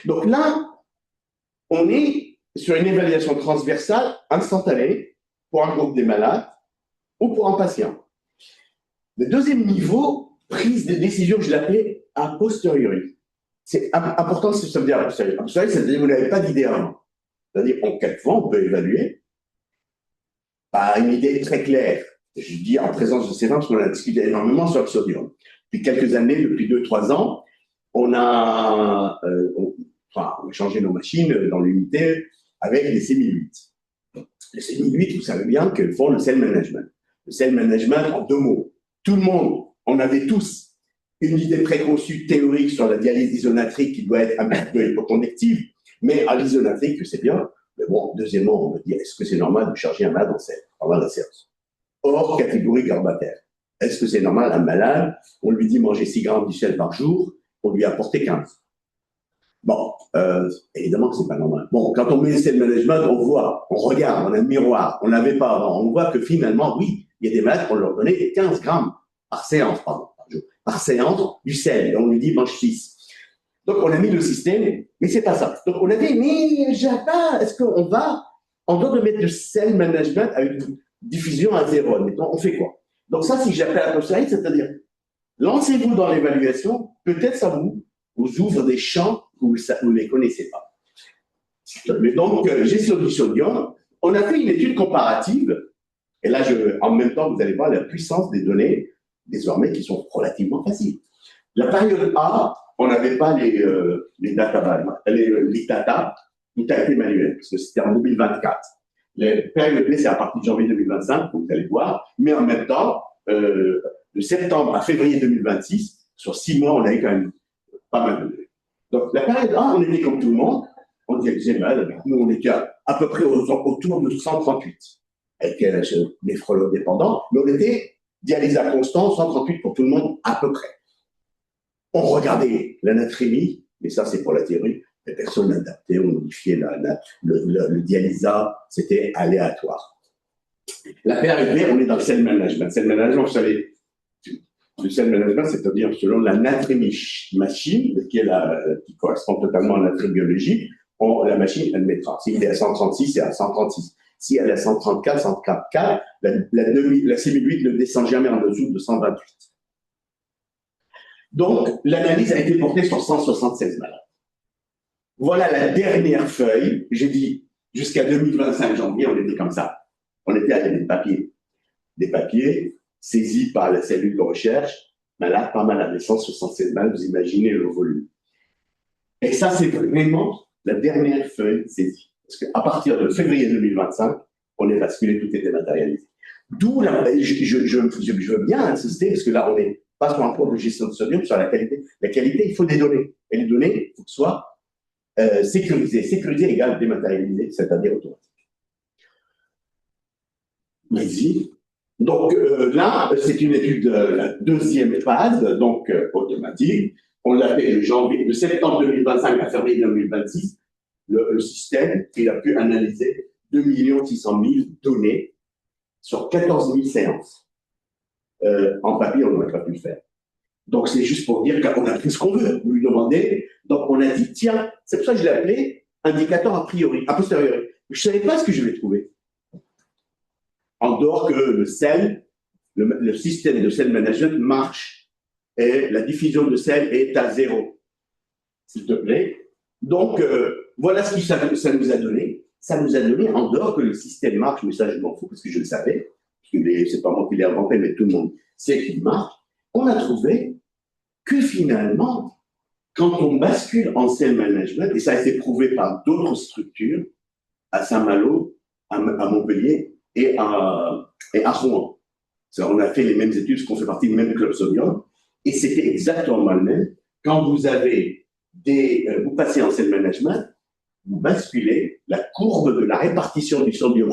Donc là, on est sur une évaluation transversale instantanée pour un groupe des malades ou pour un patient. Le deuxième niveau, prise de décision, je l'appelais a posteriori. C'est important ce que ça veut dire a posteriori. A posteriori, c'est-à-dire que vous n'avez pas d'idée avant. C'est-à-dire, en 4 fois, on peut évaluer par une idée très claire. Je dis en présence de ces gens parce qu'on a discuté énormément sur le sodium. Depuis quelques années, depuis 2-3 ans, on a changé nos machines dans l'unité avec les C1008. Les C1008, vous savez bien qu'elles font le cell management. Le cell management, en 2 mots. Tout le monde, on avait tous une idée préconçue théorique sur la dialyse isonatrique qui doit être un petit peu hypocondective, mais à l'isonatrique, c'est bien. Mais bon, deuxièmement, on me dit, est-ce que c'est normal de charger un malade en selle pendant la séance? Hors catégorie garbataire. Est-ce que c'est normal, un malade, on lui dit manger 6 grammes du sel par jour, on lui a apporté 15. Bon, évidemment que c'est pas normal. Bon, quand on met le cell management, on voit, on regarde, on a un miroir, on l'avait pas avant. On voit que finalement, oui, il y a des malades qu'on leur donnait 15 grammes par séance, par jour, par séance du sel. Et on lui dit mange 6. Donc, on a mis le système, mais c'est pas ça. Donc, on a dit, mais Japa, est-ce qu'on va, en dehors de mettre le cell management avec une diffusion à 0, maintenant, on fait quoi? Donc, ça, si j'appelle à posteriori, c'est-à-dire, lancez-vous dans l'évaluation, peut-être ça vous ouvre des champs où vous ne les connaissez pas. Mais donc, gestion du sodium, on a fait une étude comparative, et là, en même temps, vous allez voir la puissance des données, désormais, qui sont relativement faciles. La période A, on n'avait pas les data, les data, tout a été manuel, parce que c'était en 2024. La période B, c'est à partir de janvier 2025, vous allez voir, mais en même temps, de septembre à février 2026, sur 6 mois, on a eu quand même pas mal de données. Donc, la période A, on était comme tout le monde, on dialysait mal, nous, on était à peu près autour de 138, avec les néphrologues dépendants, mais on était dialysé à constant, 138 pour tout le monde, à peu près. On regardait l'anatrémie, mais ça, c'est pour la théorie. Les personnes adaptées, on modifiait le dialysa, c'était aléatoire. La période B, on est dans le cell management. Le cell management, vous savez, le cell management, c'est-à-dire selon la natrémie machine, qui correspond totalement à la natrémie biologique, la machine, elle mettra. Si elle est à 136, c'est à 136. Si elle est à 134, 134, la cellule 8 ne descend jamais en dessous de 128. Donc, l'analyse a été portée sur 176 malades. Voilà la dernière feuille. J'ai dit, jusqu'à 2025 janvier, on était comme ça. On était avec des papiers. Des papiers saisis par la cellule de recherche, malade par malade. Les 176 malades, vous imaginez le volume. Et ça, c'est vraiment la dernière feuille saisie. Parce qu'à partir de février 2025, on est basculé, tout était matérialisé. D'où je veux bien insister, parce que là, on est pas sur un point de gestion de sodium, sur la qualité. La qualité, il faut des données. Et les données, il faut que ce soit sécurisé. Sécurisé égale dématérialisé, c'est-à-dire automatique. Vas-y. Donc là, c'est une étude de la deuxième phase, donc automatique. On l'a fait de septembre 2025 à février 2026. Le système, il a pu analyser 2 600 000 données sur 14 000 séances. En papier, on n'aurait pas pu le faire. Donc, c'est juste pour dire qu'on a pris ce qu'on veut, vous lui demandez. Donc, on a dit, tiens, c'est pour ça que je l'ai appelé indicateur a priori, a posteriori. Je ne savais pas ce que je vais trouver. En dehors que le système de cell management marche et la diffusion de sel est à 0. S'il te plaît. Donc, voilà ce que ça nous a donné. Ça nous a donné, en dehors que le système marche, mais ça, je m'en fous parce que je le savais. C'est pas moi qui l'ai inventé, mais tout le monde sait qu'il marche. On a trouvé que finalement, quand on bascule en cell management, et ça a été prouvé par d'autres structures, à Saint-Malo, à Montpellier et à Rouen. On a fait les mêmes études, parce qu'on fait partie du même club sodium, et c'était exactement le même. Quand vous avez vous passez en cell management, vous basculez, la courbe de la répartition du sodium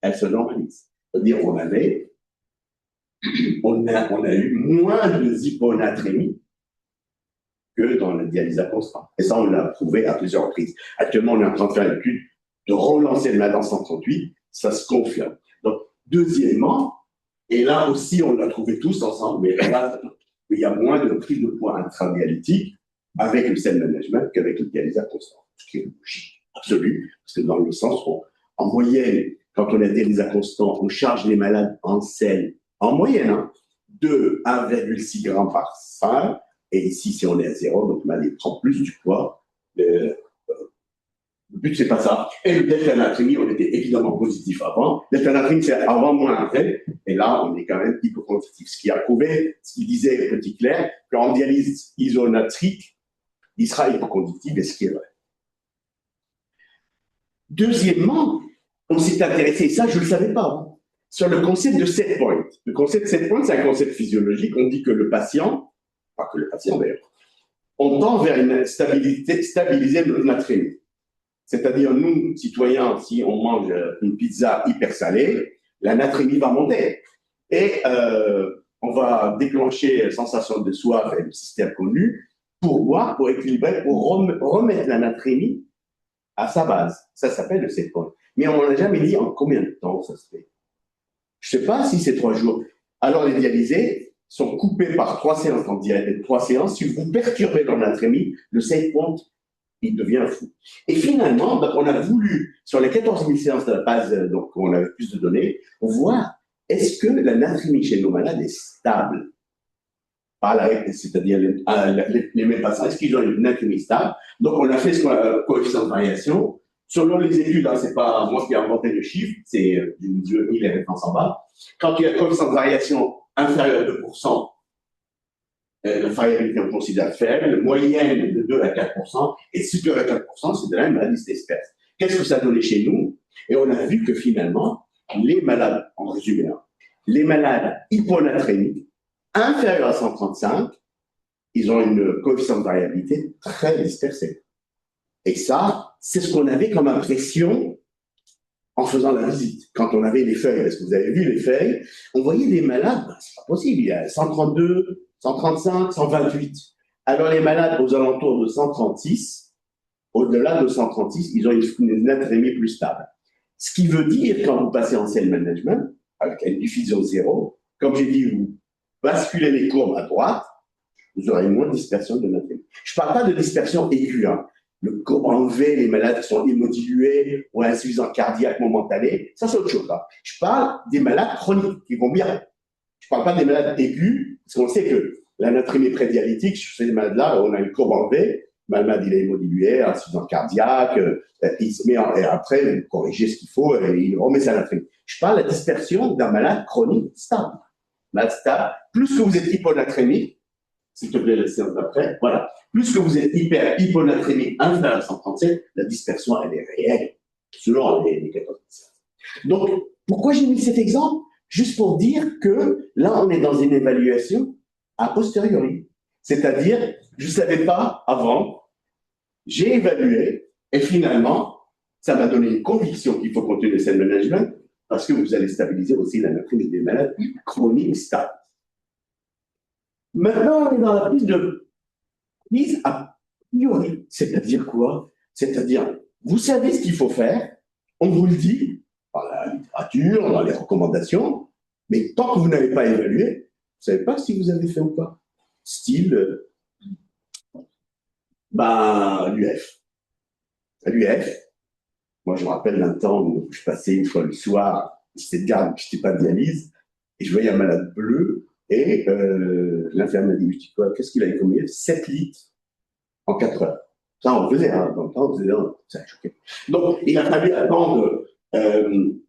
elle se normalise. C'est-à-dire qu'on a eu moins de hyponatrémie que dans la dialyse à constant. Et ça, on l'a prouvé à plusieurs reprises. Actuellement, on est en train de faire une étude de relancer le malade en 138, ça se confirme. Donc, deuxièmement, et là aussi, on l'a trouvé tous ensemble, mais là, il y a moins de prise de poids intradialytique avec le cell management qu'avec le dialysat constant, ce qui est logique, absolu, parce que dans le sens où, en moyenne, quand on a dialysat constant, on charge les malades en sel, en moyenne, hein, de 1,6 g par sein, et ici, si on est à 0, donc le malade prend plus du poids. Le but, c'est pas ça. Et le delta-natrémie, on était évidemment positif avant. Delta-natrémie, c'est avant moins après. Et là, on est quand même hypoconditif. Ce qui a prouvé, ce qu'il disait Petit Clair, qu'en dialyse isonatrique, il sera hypoconditif, et ce qui est vrai. Deuxièmement, on s'est intéressé, et ça, je ne le savais pas avant, sur le concept de set point. Le concept de set point, c'est un concept physiologique. On dit que le patient, pas que le patient d'ailleurs, on tend vers une stabiliser notre natrémie. C'est-à-dire, nous, citoyens, si on mange une pizza hyper salée, la natrémie va monter. Et on va déclencher sensation de soif et le système connu pour boire, pour équilibrer, pour remettre la natrémie à sa base. Ça s'appelle le set point. Mais on n'a jamais dit en combien de temps ça se fait. Je ne sais pas si c'est 3 jours. Alors, les dialysés sont coupés par 3 séances en dialyse. 3 séances. Si vous perturbez leur natrémie, le set point, il devient fou. Et finalement, donc on a voulu, sur les 14 000 séances de la base, donc on avait plus de données, voir est-ce que la natrémie chez nos malades est stable. C'est-à-dire les mêmes patients, est-ce qu'ils ont une natrémie stable? Donc on a fait ce qu'on a coefficient de variation. Selon les études, hein, c'est pas moi qui ai inventé le chiffre, c'est j'ai mis les références en bas. Quand il y a un coefficient de variation inférieur à 2%, la variabilité on considère faible, moyenne de 2 à 4%, et supérieure à 4%, c'est de la maladie d'espèce. Qu'est-ce que ça a donné chez nous? Et on a vu que finalement, les malades, en résumé, les malades hyponatrémiques, inférieurs à 135, ils ont une coefficient de variabilité très dispersée. Et ça, c'est ce qu'on avait comme impression en faisant la visite. Quand on avait les feuilles, est-ce que vous avez vu les feuilles? On voyait des malades, ben, c'est pas possible, il y a 132, 135, 128. Alors les malades aux alentours de 136, au-delà de 136, ils ont une natrémie plus stable. Ce qui veut dire, quand vous passez en cell management, avec une diffusion zéro, comme j'ai dit, vous basculez les courbes à droite, vous aurez moins de dispersion de natrémie. Je ne parle pas de dispersion aiguë, hein. Le courbe en V, les malades qui sont hémodilués ou insuffisants cardiaques momentanés, ça c'est autre chose. Hein. Je parle des malades chroniques qui vont bien. Je ne parle pas des malades aigus, parce qu'on sait que la natrémie prédialytique, chez ces malades-là, on a une courbe en V, le malade il est hémodilué, insuffisant cardiaque, il se met et après, vous corrigez ce qu'il faut et il remet sa natrémie. Je parle de la dispersion d'un malade chronique stable. Malade stable, plus que vous êtes hyponatrémique, s'il te plaît, la séance d'après, voilà. Plus que vous êtes hyponatrémique inférieur à 137, la dispersion, elle est réelle, selon les 14 séances. Donc, pourquoi j'ai mis cet exemple? Juste pour dire que là, on est dans une évaluation a posteriori. C'est-à-dire, je ne savais pas avant, j'ai évalué, et finalement, ça m'a donné une conviction qu'il faut continuer le cell management, parce que vous allez stabiliser aussi la natrémie des malades chroniques stables. Maintenant, on est dans la prise a priori. C'est-à-dire quoi? C'est-à-dire, vous savez ce qu'il faut faire, on vous le dit, dans la littérature, dans les recommandations, mais tant que vous n'avez pas évalué, vous ne savez pas si vous avez fait ou pas. Style, l'UF. À l'UF, moi je me rappelle d'un temps où je passais une fois le soir, j'étais de garde, je n'étais pas de dialyse, et je voyais un malade bleu, et l'infirmière m'a dit, qu'est-ce qu'il avait commis? 7 litres en 4 heures. Ça, on faisait, hein, dans le temps, on faisait, ça a choqué. Donc, il a fallu attendre le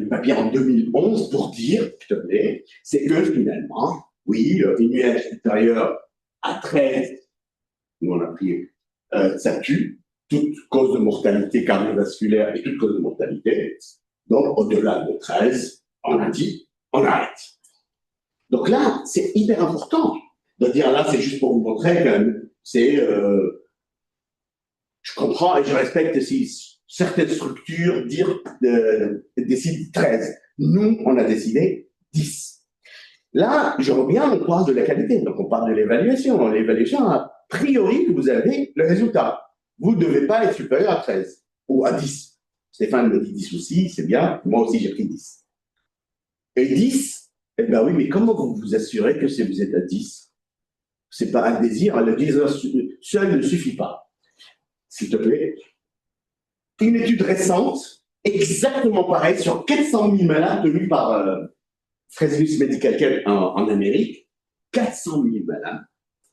papier en 2011 pour dire, s'il te plaît, c'est que finalement, oui, une UF supérieure à 13, nous on a pris, ça tue, toute cause de mortalité cardiovasculaire et toute cause de mortalité. Donc, au-delà de 13, on a dit, on arrête. Donc là, c'est hyper important de dire là, c'est juste pour vous montrer que c'est. Je comprends et je respecte si certaines structures décident 13. Nous, on a décidé 10. Là, je reviens, on parle de la qualité, donc on parle de l'évaluation. L'évaluation, a priori, que vous avez le résultat. Vous ne devez pas être supérieur à 13. ou à 10. Stéphane me dit 10 aussi, c'est bien. Moi aussi, j'ai pris 10. Et 10, eh bien oui, mais comment vous vous assurez que si vous êtes à 10, c'est pas un désir, le désir seul ne suffit pas. S'il te plaît. Une étude récente, exactement pareille, sur 400 000 malades tenus par Fresenius Medical Care en Amérique. 400 000 malades,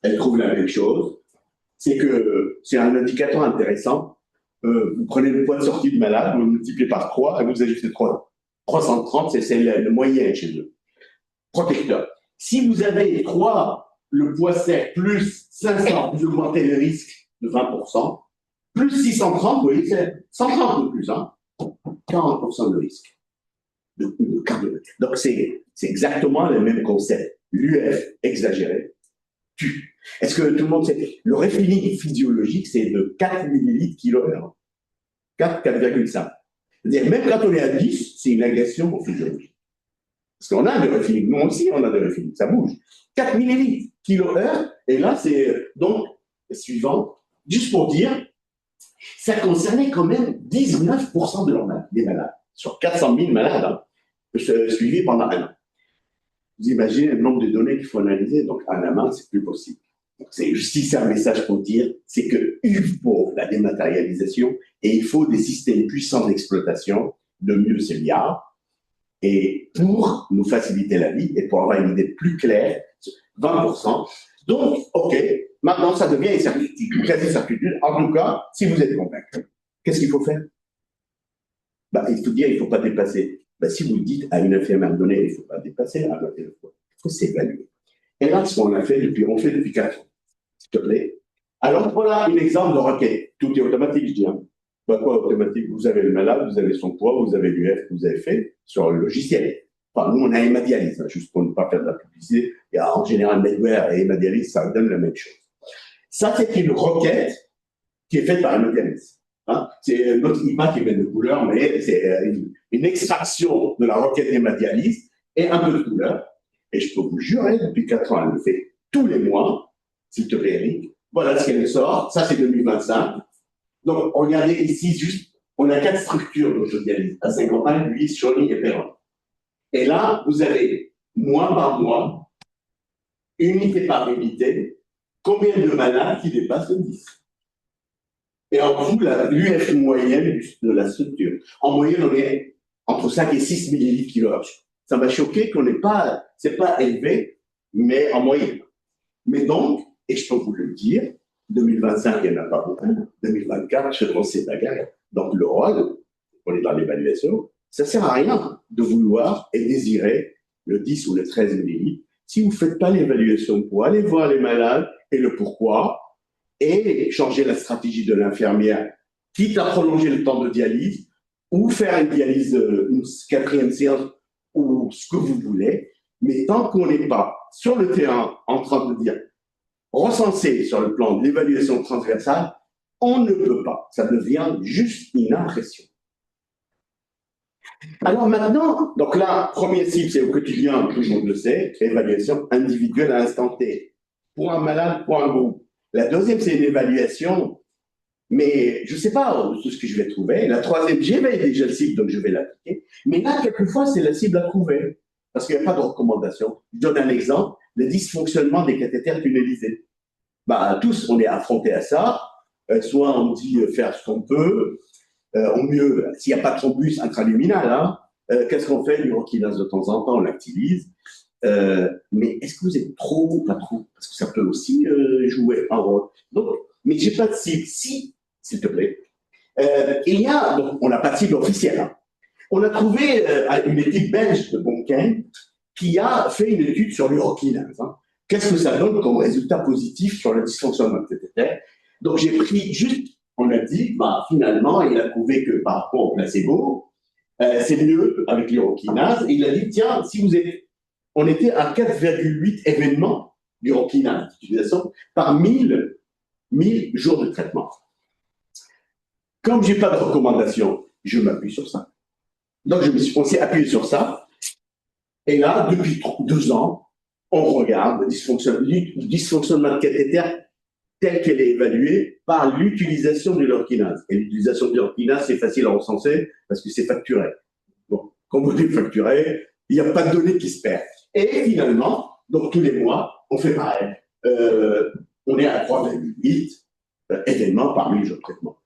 elle trouve la même chose. C'est que c'est un indicateur intéressant. Vous prenez le poids de sortie de malade, vous le multipliez par 3 et vous ajoutez 330, c'est le moyen chez eux. Protecteur. Si vous avez 3, le poids sec, plus 500, vous augmentez le risque de 20%, plus 630, vous voyez, c'est 130 de plus, hein, 40% de risque de cardiologie. Donc, c'est exactement le même concept. L'UF exagéré tue. Est-ce que tout le monde sait? Le réfini physiologique, c'est de 4 millilitres kilo-heure. 4,5. C'est-à-dire, même quand on est à 10, c'est une agression physiologique. Parce qu'on a des réfinis. Nous aussi, on a des réfinis. Ça bouge. 4 millilitres kilo-heure. Et là, c'est donc, suivant, juste pour dire, ça concernait quand même 19% des malades. Sur 400 000 malades, hein, suivis pendant un an. Vous imaginez le nombre de données qu'il faut analyser. Donc, en amont, c'est plus possible. C'est juste un message pour dire, c'est qu'il faut la dématérialisation et il faut des systèmes puissants d'exploitation, de mieux c'est milliards, et pour nous faciliter la vie et pour avoir une idée plus claire, 20%. Donc, OK, maintenant ça devient une certitude, une quasi-certitude. En tout cas, si vous êtes convaincu, qu'est-ce qu'il faut faire? Il faut dire, il ne faut pas dépasser. Si vous dites à une infirmière donnée, il ne faut pas dépasser, alors il faut s'évaluer. Et là, ce qu'on a fait on fait depuis 4 ans. S'il te plaît. Alors, voilà un exemple de requête. Tout est automatique, je dis. Hein. Quoi automatique? Vous avez le malade, vous avez son poids, vous avez l'UF que vous avez fait sur le logiciel. Enfin, nous, on a hémadialyse, hein, juste pour ne pas faire de la publicité. Il y a en général Medware et hémadialyse, ça donne la même chose. Ça, c'est une requête qui est faite par hémadialyse. Hein. C'est notre IPA qui met de couleur, mais c'est une extraction de la requête hémadialyse et un peu de couleur. Et je peux vous jurer, depuis 4 ans, elle le fait tous les mois, s'il te plaît, Eric. Voilà ce qu'elle sort. Ça, c'est 2025. Donc, regardez ici, juste, on a 4 structures d'autodialyse. À Saint-Quentin, lui, Chauny et Perron. Et là, vous avez, mois par mois, unité par unité, combien de malades qui dépassent le 10. Et en tout, l'UF moyenne de la structure. En moyenne, on est entre 5 et 6 millilitres kilo. Ça m'a choqué qu'on n'ait pas, c'est pas élevé, mais en moyenne. Mais donc, et je peux vous le dire, 2025, il n'y en a pas beaucoup. 2024, je pense que c'est la guerre. Donc, le rôle, on est dans l'évaluation, ça ne sert à rien de vouloir et désirer le 10 ou le 13 millilitres si vous ne faites pas l'évaluation pour aller voir les malades et le pourquoi et changer la stratégie de l'infirmière, quitte à prolonger le temps de dialyse ou faire une dialyse, une 4e séance ou ce que vous voulez. Mais tant qu'on n'est pas sur le terrain en train de dire recensé sur le plan de l'évaluation transversale, on ne peut pas. Ça devient juste une impression. Alors maintenant, donc là, premier cible, c'est au quotidien, tout le monde le sait, évaluation individuelle à l'instant T. Pour un malade, pour un groupe. La deuxième, c'est une évaluation, mais je ne sais pas tout ce que je vais trouver. La troisième, j'évalue déjà le cible, donc je vais l'appliquer. Mais là, quelquefois, c'est la cible à trouver, parce qu'il n'y a pas de recommandation. Je donne un exemple, le dysfonctionnement des cathéters tunnelisés. Tous, on est affrontés à ça. Soit on dit faire ce qu'on peut, au mieux, s'il n'y a pas de thrombus intraluminal, hein, qu'est-ce qu'on fait? L'urokinase de temps en temps, on l'activise. Mais est-ce que vous êtes trop ou pas trop? Parce que ça peut aussi jouer un rôle. Donc, mais j'ai pas de cible. Si, s'il te plaît. Donc, on n'a pas de cible officielle. Hein. On a trouvé une équipe belge de Bonquin qui a fait une étude sur l'urokinase. Hein. Qu'est-ce que ça donne comme résultat positif sur le dysfonctionnement de cathéter? Donc, j'ai pris juste, on a dit, finalement, il a trouvé que par rapport au placebo, c'est mieux avec l'urokinase. Et il a dit, tiens, si vous êtes, on était à 4,8 événements d'urokinase d'utilisation par 1000 jours de traitement. Comme je n'ai pas de recommandation, je m'appuie sur ça. Donc, on s'est appuyé sur ça. Et là, depuis 2 ans, on regarde le dysfonctionnement de cathéter telle qu'elle est évaluée par l'utilisation de l'orkinase. Et l'utilisation de l'orkinase, c'est facile à recenser parce que c'est facturé. Bon, quand on est facturé, il n'y a pas de données qui se perdent. Et finalement, donc tous les mois, on fait pareil. On est à 3,8 événements par 1000 jours de traitement.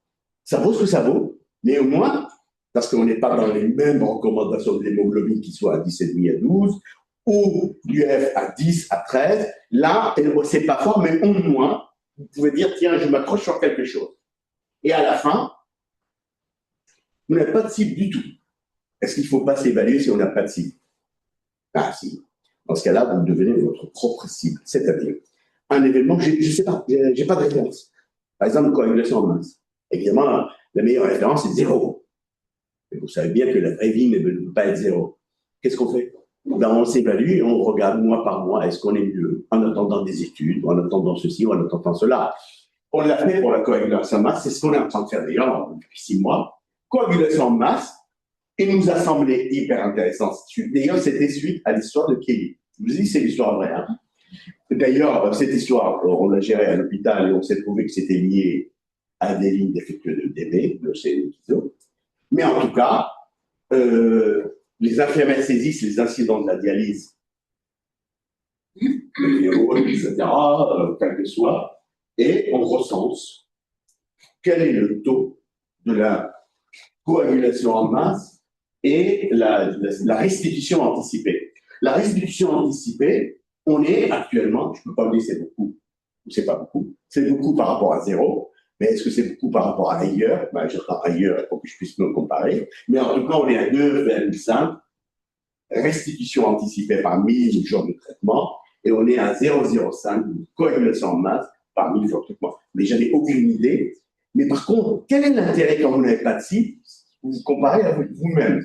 Ça vaut ce que ça vaut, mais au moins, parce qu'on n'est pas dans les mêmes recommandations de l'hémoglobine qui soit à 10,5 à 12, ou l'UF à 10 à 13, là, c'est pas fort, mais au moins, vous pouvez dire, tiens, je m'accroche sur quelque chose. Et à la fin, vous n'avez pas de cible du tout. Est-ce qu'il ne faut pas s'évaluer si on n'a pas de cible? Ah si. Dans ce cas-là, vous devenez votre propre cible. C'est-à-dire, un événement, je ne sais pas, je n'ai pas de référence. Par exemple, coagulation en masse. Évidemment, la meilleure référence, c'est 0. Et vous savez bien que la vraie vie ne peut pas être 0. Qu'est-ce qu'on fait? Ben, on s'évalue et on regarde mois par mois, est-ce qu'on est mieux en attendant des études, en attendant ceci, ou en attendant cela. On l'a fait pour la coagulation en masse, c'est ce qu'on est en train de faire d'ailleurs depuis 6 mois. Coagulation en masse, et nous a semblé hyper intéressant. D'ailleurs, c'était suite à l'histoire de Kelly. Je vous dis, c'est l'histoire vraie. Hein. D'ailleurs, cette histoire, on l'a gérée à l'hôpital et on s'est trouvé que c'était lié à des lignes défectueuses de DB, de CNISO. Mais en tout cas, les infirmières saisissent les incidents de la dialyse, etc., quel que soit, et on recense quel est le taux de la coagulation en masse et la restitution anticipée. La restitution anticipée, on est actuellement, je ne peux pas vous dire c'est beaucoup, ou c'est pas beaucoup, c'est beaucoup par rapport à 0, mais est-ce que c'est beaucoup par rapport à ailleurs? Ben, j'entends ailleurs pour que je puisse me comparer, mais en tout cas, on est à 2,5 restitution anticipée par 1000 jours de traitement, et on est à 0,05 de coagulation en masse par 1000 jours de traitement. Mais je n'ai aucune idée. Mais par contre, quel est l'intérêt quand vous n'avez pas de cible? Vous vous comparez avec vous-même.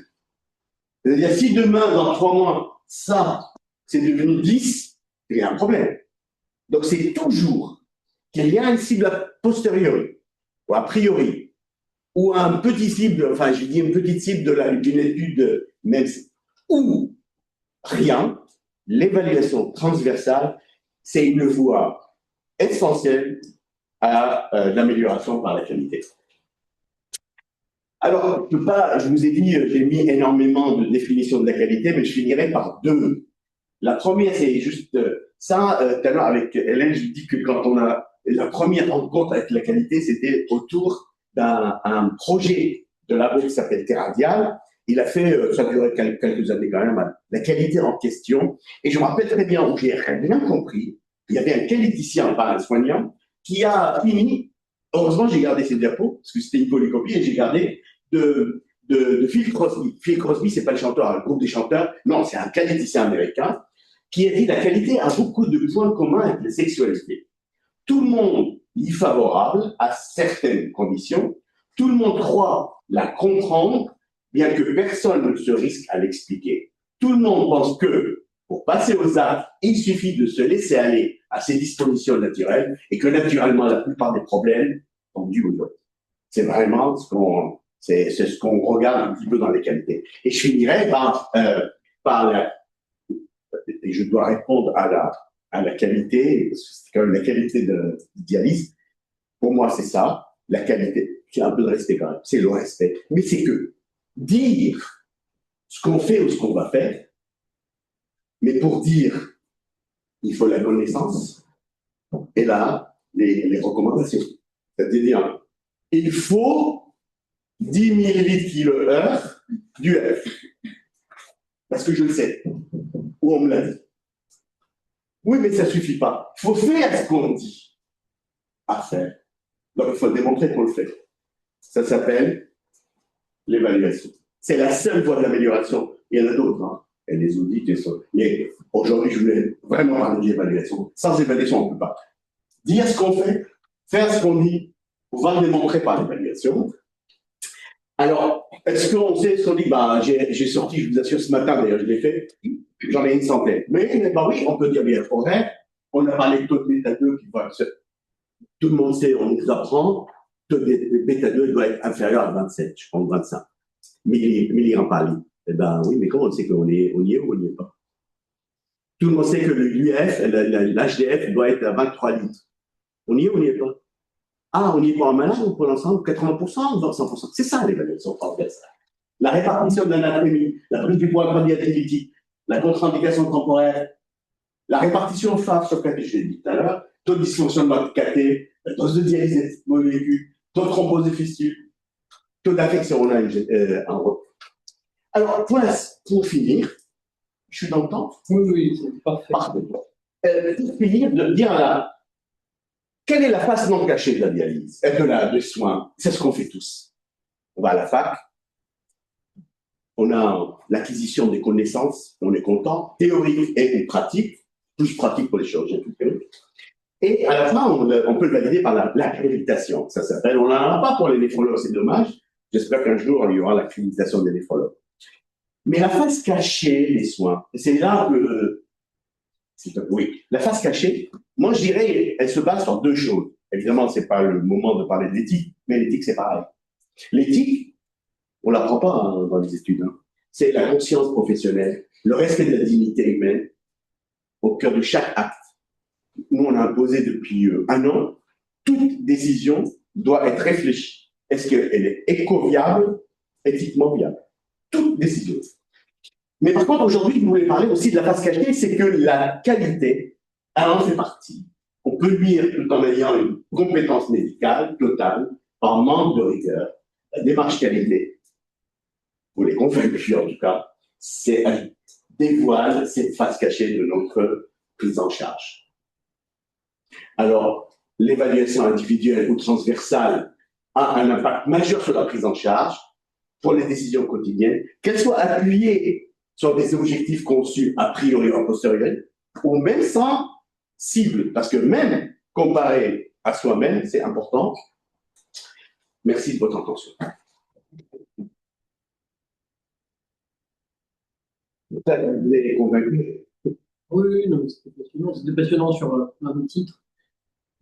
C'est-à-dire, si demain, dans 3 mois, ça, c'est devenu 10, il y a un problème. Donc, c'est toujours qu'il y a une cible a posteriori, ou a priori, ou un petit cible, enfin, je dis une petite cible d'une étude, même ou rien, l'évaluation transversale, c'est une voie essentielle à l'amélioration par la qualité. Alors, je vous ai dit, j'ai mis énormément de définitions de la qualité, mais je finirai par 2. La première, c'est juste ça. Tout à l'heure, avec Hélène, je dis que quand on a la première rencontre avec la qualité, c'était autour d'un projet de labo qui s'appelle Terradial. Il a fait, ça a duré quelques années quand même, la qualité en question. Et je me rappelle très bien où j'ai rien compris. Il y avait un qualiticien, pas un soignant, qui a fini. Heureusement, j'ai gardé ses diapos, parce que c'était une polycopie, et j'ai gardé de Phil Crosby. Phil Crosby, c'est pas le chanteur, le groupe des chanteurs. Non, c'est un qualiticien américain qui a dit la qualité a beaucoup de points communs avec la sexualité. Tout le monde y est favorable à certaines conditions. Tout le monde croit la comprendre, bien que personne ne se risque à l'expliquer. Tout le monde pense que, pour passer aux actes, il suffit de se laisser aller à ses dispositions naturelles et que, naturellement, la plupart des problèmes sont dus aux autres. C'est vraiment c'est ce qu'on regarde un petit peu dans les qualités. Et je finirai et je dois répondre à la qualité, parce que c'est quand même la qualité de dialyse. Pour moi, c'est ça, la qualité. C'est un peu de respect quand même, c'est le respect. Mais c'est que dire ce qu'on fait ou ce qu'on va faire, mais pour dire, il faut la connaissance, et là, les recommandations. C'est-à-dire, il faut 10 millilitres kilo-heure d'UF. Parce que je le sais. Ou on me l'a dit. Oui, mais ça ne suffit pas. Il faut faire ce qu'on dit à faire. Donc, il faut démontrer qu'on le fait. Ça s'appelle l'évaluation. C'est la seule voie d'amélioration. Il y en a d'autres. Hein. Et les audits et ça. Mais aujourd'hui, je voulais vraiment parler de l'évaluation. Sans évaluation, on ne peut pas. Dire ce qu'on fait, faire ce qu'on dit, on va le démontrer par l'évaluation. Alors, est-ce qu'on sait ce qu'on dit? Bah, j'ai sorti, je vous assure, ce matin, d'ailleurs, je l'ai fait, j'en ai une centaine. Mais bah oui, on peut dire bien vrai. On a parlé de taux de bêta-2 qui va tout le monde sait, on nous apprend, le taux de bêta-2 doit être inférieur à 27, je pense 25 milligrammes par litre. Eh ben oui, mais comment on sait qu'on y est ou on n'y est pas? Tout le monde sait que l'UF, l'HDF doit être à 23 litres. On y est ou on n'y est pas? Ah, on y est pour un malade ou pour l'ensemble? 80% ou 100%? C'est ça l'évaluation transversale. La répartition de l'anathémie, la prise du poids cardiaque, la contre-indication temporaire, la répartition phare sur KT, je l'ai dit tout à l'heure, taux de dysfonctionnement de KT, dose de dialyse molécule, taux de thrombose de fistule, taux d'affection en Europe. Alors, pour finir, je suis dans le temps? Oui, c'est parfait. Pour finir, de dire là, quelle est la face non cachée de la dialyse, des soins? C'est ce qu'on fait tous. On va à la fac, on a l'acquisition des connaissances, on est content, théorique et pratique, plus pratique pour les chirurgiens, plus théorique. Et à la fin, on peut le valider par l'accréditation. Ça s'appelle, on n'en a pas pour les néphrologues, c'est dommage. J'espère qu'un jour, il y aura l'accréditation des néphrologues. Mais la face cachée des soins, c'est là que, oui, la face cachée, moi je dirais, elle se base sur deux choses. Évidemment, ce n'est pas le moment de parler de l'éthique, mais l'éthique c'est pareil. L'éthique, on ne l'apprend pas hein, dans les études. Hein. C'est la conscience professionnelle, le respect de la dignité humaine au cœur de chaque acte. Nous, on a imposé depuis un an, toute décision doit être réfléchie. Est-ce qu'elle est éco-viable, éthiquement viable? Toute décision. Mais par contre, aujourd'hui, je voulais parler aussi de la face cachée, c'est que la qualité, elle en fait partie. On peut nuire tout en ayant une compétence médicale totale, par manque de rigueur. La démarche qualité, pour les convaincus en tout cas, elle dévoile cette face cachée de notre prise en charge. Alors, l'évaluation individuelle ou transversale a un impact majeur sur la prise en charge pour les décisions quotidiennes, qu'elles soient appuyées sur des objectifs conçus a priori ou a posteriori, ou même sans cible, parce que même comparé à soi-même, c'est important. Merci de votre attention. Vous êtes convaincu? Oui, non, c'était passionnant. C'était passionnant sur un titre.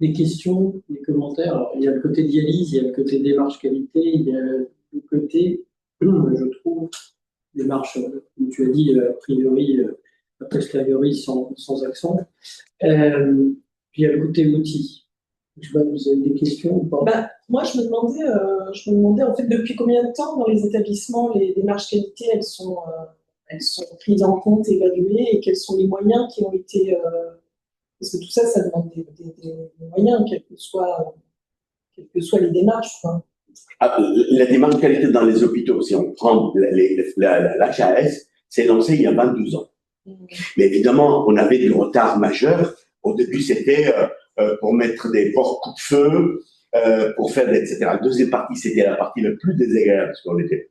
Des questions, des commentaires. Alors, il y a le côté dialyse, il y a le côté démarche qualité, il y a le côté, je trouve, démarche, comme tu as dit, a priori, a posteriori, sans accent. Puis il y a le côté outil. Je sais pas, vous avez des questions ou pas? Moi, je me demandais en fait depuis combien de temps dans les établissements les démarches qualité elles sont prises en compte, évaluées, et quels sont les moyens qui ont été parce que tout ça, ça demande des moyens, quelles que soient les démarches. Quoi. La démarche qualité dans les hôpitaux, si on prend l'HAS, c'est lancé il y a 22 ans. Mais évidemment, on avait du retard majeur. Au début, c'était pour mettre des ports coupe-feu, pour faire etc. La deuxième partie, c'était la partie la plus désagréable, parce qu'on était.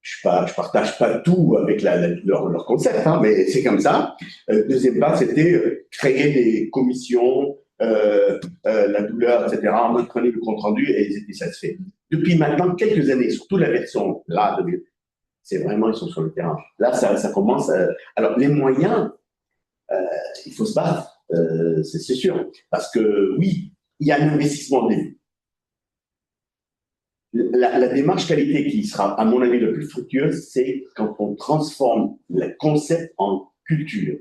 Je partage pas tout avec leur concept, hein, mais c'est comme ça. Deuxième pas, c'était créer des commissions, la douleur, etc. On prenait le compte rendu et ils étaient satisfaits. Depuis maintenant quelques années, surtout la version là, c'est vraiment ils sont sur le terrain. Là, ça commence. Alors les moyens, il faut se battre, c'est sûr, parce que oui, il y a un investissement au début. La démarche qualité qui sera, à mon avis, le plus fructueuse, c'est quand on transforme le concept en culture.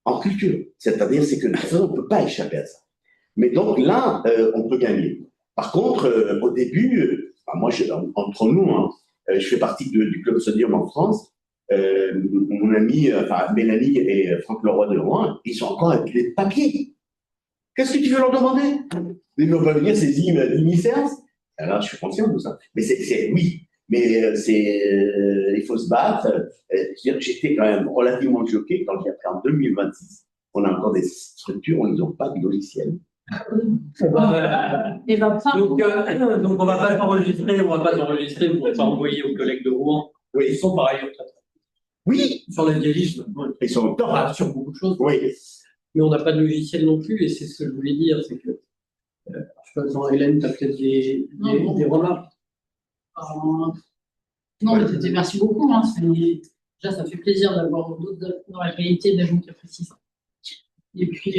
En culture. C'est-à-dire, c'est que on ne peut pas échapper à ça. Mais donc là, on peut gagner. Par contre, au début, moi, entre nous, hein, je fais partie du Club Sodium en France. Mon ami, Mélanie et Franck Leroy de Rouen, ils sont encore avec les papiers. Qu'est-ce que tu veux leur demander? Ils vont pas venir saisir l'initiance. Alors, je suis conscient de ça. Mais oui, mais il faut se battre. J'étais quand même relativement choqué quand j'ai appris en 2026. On a encore des structures où ils n'ont pas de logiciel. Donc, on ne va pas t'enregistrer, on ne va pas t'enregistrer pour pas envoyer aux collègues de Rouen. Oui. Ils sont par ailleurs très très. Oui. Sur la dialyse, ils sont top. Sur beaucoup de choses. Oui. Mais on n'a pas de logiciel non plus, et c'est ce que je voulais dire, c'est que je sais pas, Hélène, tu as peut-être des remarques. Non, mais merci beaucoup. Hein. Déjà, ça fait plaisir d'avoir d'autres dans la qualité d'agents qui apprécient ça. Et puis,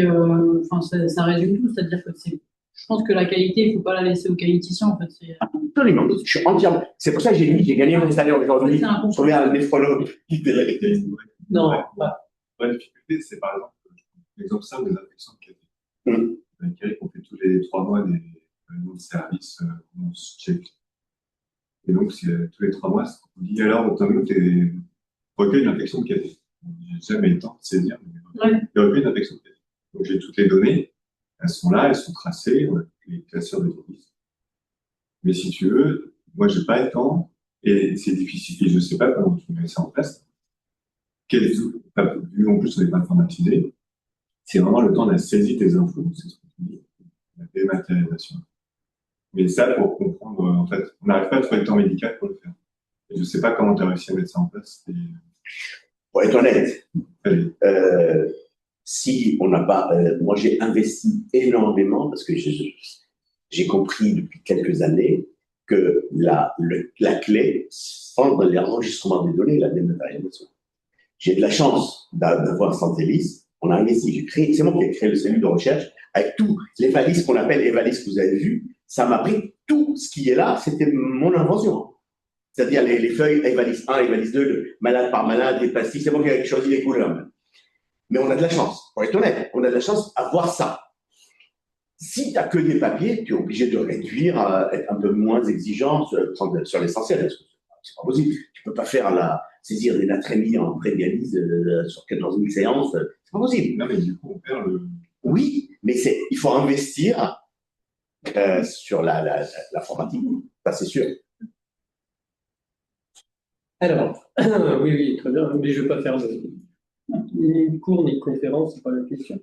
ça résume tout, c'est-à-dire que je pense que la qualité, il ne faut pas la laisser aux qualiticiens, en fait. Absolument, je suis entièrement. C'est pour ça que j'ai gagné mon salaire aujourd'hui. Je trouvais un néphrologue qui était là. Non. La difficulté, c'est par exemple, l'exemple simple des infections de qualité. avec Eric, on fait tous les 3 mois des réunions de service, on se check. Et donc, tous les 3 mois, on dit alors, Tom, tu recueilles une infection de caté. J'ai jamais eu le temps de saisir, mais il recueille une infection de caté. Donc, j'ai toutes les données, elles sont là, elles sont tracées, les classeurs de police. Mais si tu veux, moi, j'ai pas le temps, et c'est difficile, et je sais pas comment tu mets ça en place. Vu en plus, on n'est pas informatisé, c'est vraiment le temps de la saisie des infos, c'est ce que tu dis, la dématérialisation. Mais ça, pour comprendre, en fait, on n'arrive pas à trouver le temps médical pour le faire. Et je ne sais pas comment tu as réussi à mettre ça en place. Pour être honnête, Allez. si on n'a pas. Moi, j'ai investi énormément parce que j'ai compris depuis quelques années que la clé, sans l'enregistrement des données, la dématérialisation. J'ai de la chance d'avoir Santélis. On a investi. C'est moi qui ai créé le cellule de recherche avec tous les valises qu'on appelle les valises que vous avez vues. Ça m'a pris tout ce qui est là, c'était mon invention. C'est-à-dire les feuilles, les valises 1, les valises 2, le malade par malade, les pastilles, c'est moi qui ai choisi les couleurs. Mais on a de la chance, pour être honnête, on a de la chance à voir ça. Si tu n'as que des papiers, tu es obligé de réduire, être un peu moins exigeant sur l'essentiel. C'est pas possible. Tu peux pas saisir des natrémies en pré-dialyse sur 14 000 séances. C'est pas possible. Non, mais du coup, on perd le. Oui, mais il faut investir sur l'informatique. Ça, c'est sûr. Alors, oui, très bien, mais je ne vais pas faire ni de cours ni de conférence, c'est pas la question.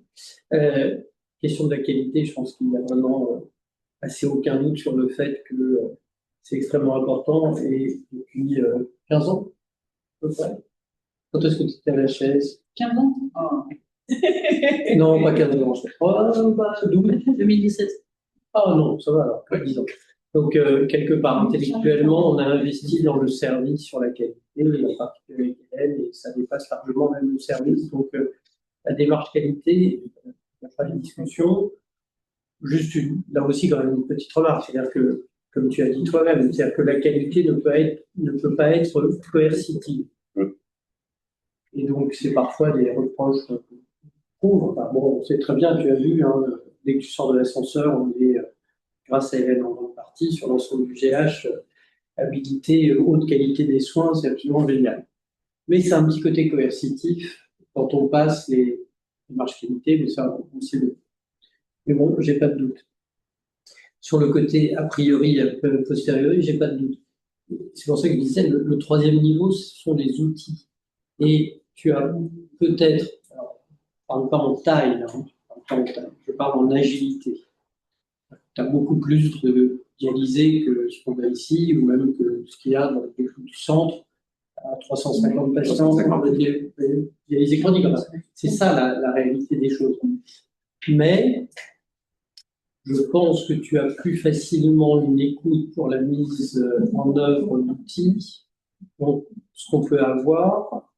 Question de la qualité, je pense qu'il n'y a vraiment assez aucun doute sur le fait que c'est extrêmement important et depuis 15 ans, à peu près. Quand est-ce que tu étais à la chaise? 15 ans? Oh. Non, pas 15 ans. 12. 2017. Ah non, ça va alors, pas 10 ans. Donc, quelque part, intellectuellement, on a investi dans le service sur la qualité, la particularité, et ça dépasse largement même le service. Donc, la démarche qualité, il n'y a pas de discussion. Juste, là aussi, quand même, une petite remarque, c'est-à-dire que, comme tu as dit toi-même, c'est-à-dire que la qualité ne peut pas être coercitive. Et donc, c'est parfois des reproches qu'on trouve. Enfin, bon, on sait très bien, tu as vu, hein, dès que tu sors de l'ascenseur, on est, grâce à Hélène en grande partie, sur l'ensemble du GH, habilité, haute qualité des soins, c'est absolument génial. Mais c'est un petit côté coercitif quand on passe les marches qualité, mais ça, on sait bien. Mais bon, j'ai pas de doute. Sur le côté a priori, a posteriori, j'ai pas de doute. C'est pour ça que je disais, le troisième niveau, ce sont les outils. Et tu as peut-être, alors, je ne parle pas en taille, hein, je parle en agilité. Tu as beaucoup plus de dialysés que ce qu'on a ici, ou même que ce qu'il y a dans les flux du centre, à 350 patients, dialysés chroniques. C'est ça la réalité des choses. Mais je pense que tu as plus facilement une écoute pour la mise en œuvre d'outils. Donc, ce qu'on peut avoir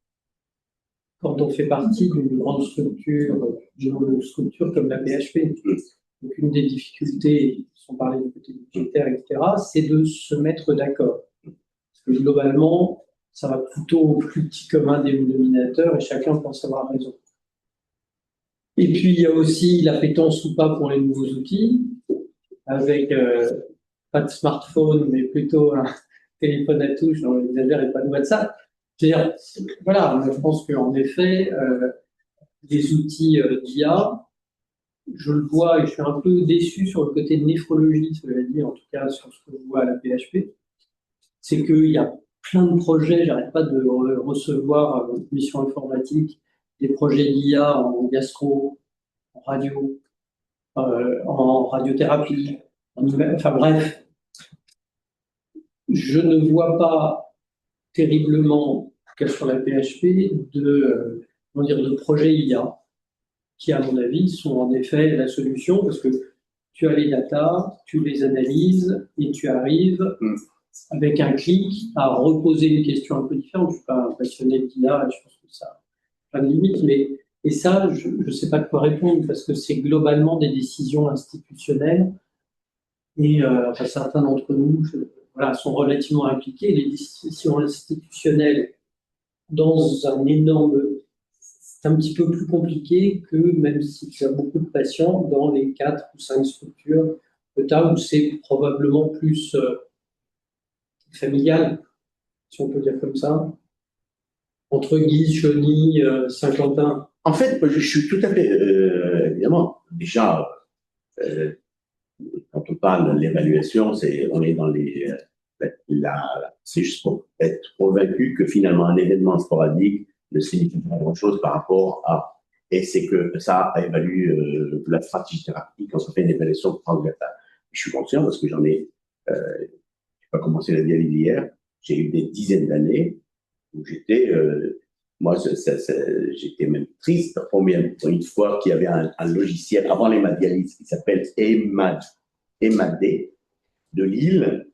quand on fait partie d'une grande structure comme la PHP. Donc, une des difficultés, sans parler du côté budgétaire, etc., c'est de se mettre d'accord. Parce que globalement, ça va plutôt au plus petit commun des dénominateurs et chacun pense avoir raison. Et puis, il y a aussi l'appétence ou pas pour les nouveaux outils, avec pas de smartphone, mais plutôt un téléphone à touche, on exagère, et pas de WhatsApp. C'est-à-dire, voilà, je pense qu'en effet, des outils d'IA, je le vois et je suis un peu déçu sur le côté de néphrologie, cela dit, en tout cas sur ce que je vois à la PHP, c'est qu'il y a plein de projets, j'arrête pas de recevoir mission informatique, des projets d'IA en gastro, en radio, en radiothérapie, enfin bref, je ne vois pas terriblement, en tout cas sur la PHP, de projets IA qui, à mon avis, sont en effet la solution parce que tu as les datas, tu les analyses et tu arrives avec un clic à reposer une question un peu différente. Je ne suis pas un passionné d'IA, je pense que ça n'a pas de limite, et ça, je ne sais pas quoi répondre parce que c'est globalement des décisions institutionnelles et certains d'entre nous sont relativement impliqués. Les décisions institutionnelles dans un énorme c'est un petit peu plus compliqué que même si tu as beaucoup de patients dans les 4 ou 5 structures que tu as, où c'est probablement plus familial, si on peut dire comme ça, entre Guise, Chauny, Saint-Quentin. En fait, je suis tout à fait, évidemment, déjà, quand on parle de l'évaluation, on est dans c'est juste pour être convaincu que finalement un événement sporadique ne signifie pas grand-chose par rapport à, et c'est que ça évalue la stratégie thérapeutique quand on fait une évaluation transversale. Je suis conscient parce que j'ai pas commencé la dialyse hier, j'ai eu des dizaines d'années où j'étais, moi, j'étais même triste une fois qu'il y avait un logiciel avant l'hémodialyse qui s'appelle EMAD de Lille.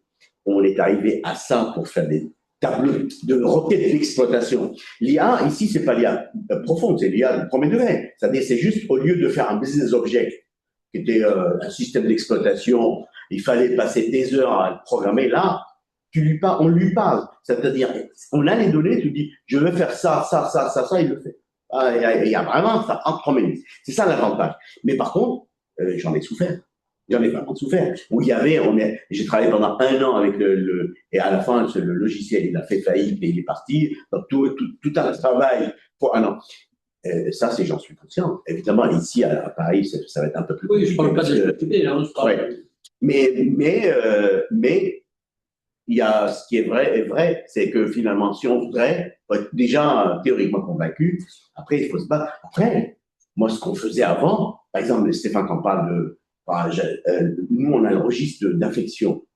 On est arrivé à ça pour faire des tableaux de requêtes d'exploitation. L'IA, ici, c'est pas l'IA profonde, c'est l'IA de premier degré. C'est-à-dire, c'est juste au lieu de faire un business object, qui était un système d'exploitation, il fallait passer des heures à le programmer. Là, on lui parle. C'est-à-dire, on a les données, tu dis, je veux faire ça, il le fait. Il y a vraiment ça en 3 minutes. C'est ça l'avantage. Mais par contre, j'en ai souffert. J'en ai vraiment souffert. Où j'ai travaillé pendant 1 an avec et à la fin, le logiciel, il a fait faillite et il est parti. Donc, tout un travail pour 1 an. Ça, j'en suis conscient. Évidemment, ici, à Paris, ça va être un peu plus compliqué. Oui, je parle pas de l'effectivité, hein, je parle. Ouais. Mais, il y a ce qui est vrai, c'est que finalement, si on voudrait, faut être déjà théoriquement convaincu, après, il faut se battre. Après, moi, ce qu'on faisait avant, par exemple, Stéphane, quand on parle de, nous, on a le registre d'infection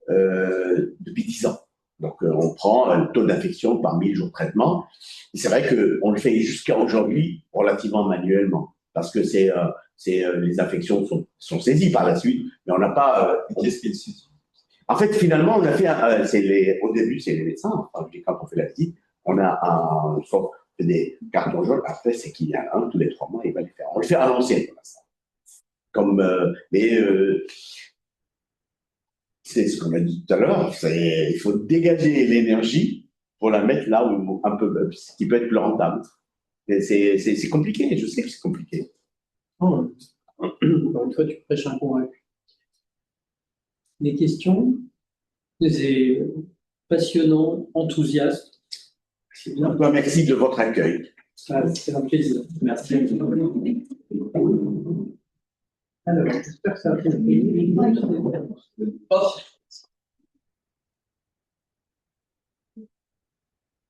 depuis 10 ans. Donc, on prend le taux d'infection par 1000 jours de traitement. Et c'est vrai qu'on le fait jusqu'à aujourd'hui relativement manuellement, parce que les infections sont saisies par la suite, mais on n'a pas. Qu'est-ce qui est saisi? En fait, finalement, on a fait, au début, c'est les médecins. Enfin, quand on fait la visite, on a des cartons jaunes. Après, c'est qu'il y en a un tous les 3 mois, il va les faire. On le fait à l'ancienne pour l'instant. C'est ce qu'on a dit tout à l'heure. Il faut dégager l'énergie pour la mettre là où ce qui peut être plus rentable. C'est compliqué. Je sais que c'est compliqué. Encore une fois, tu prêches un convaincu. Des questions? C'est passionnant, enthousiaste. C'est bien. Merci de votre accueil. C'est un plaisir. Merci. Alors, j'espère que ça a fait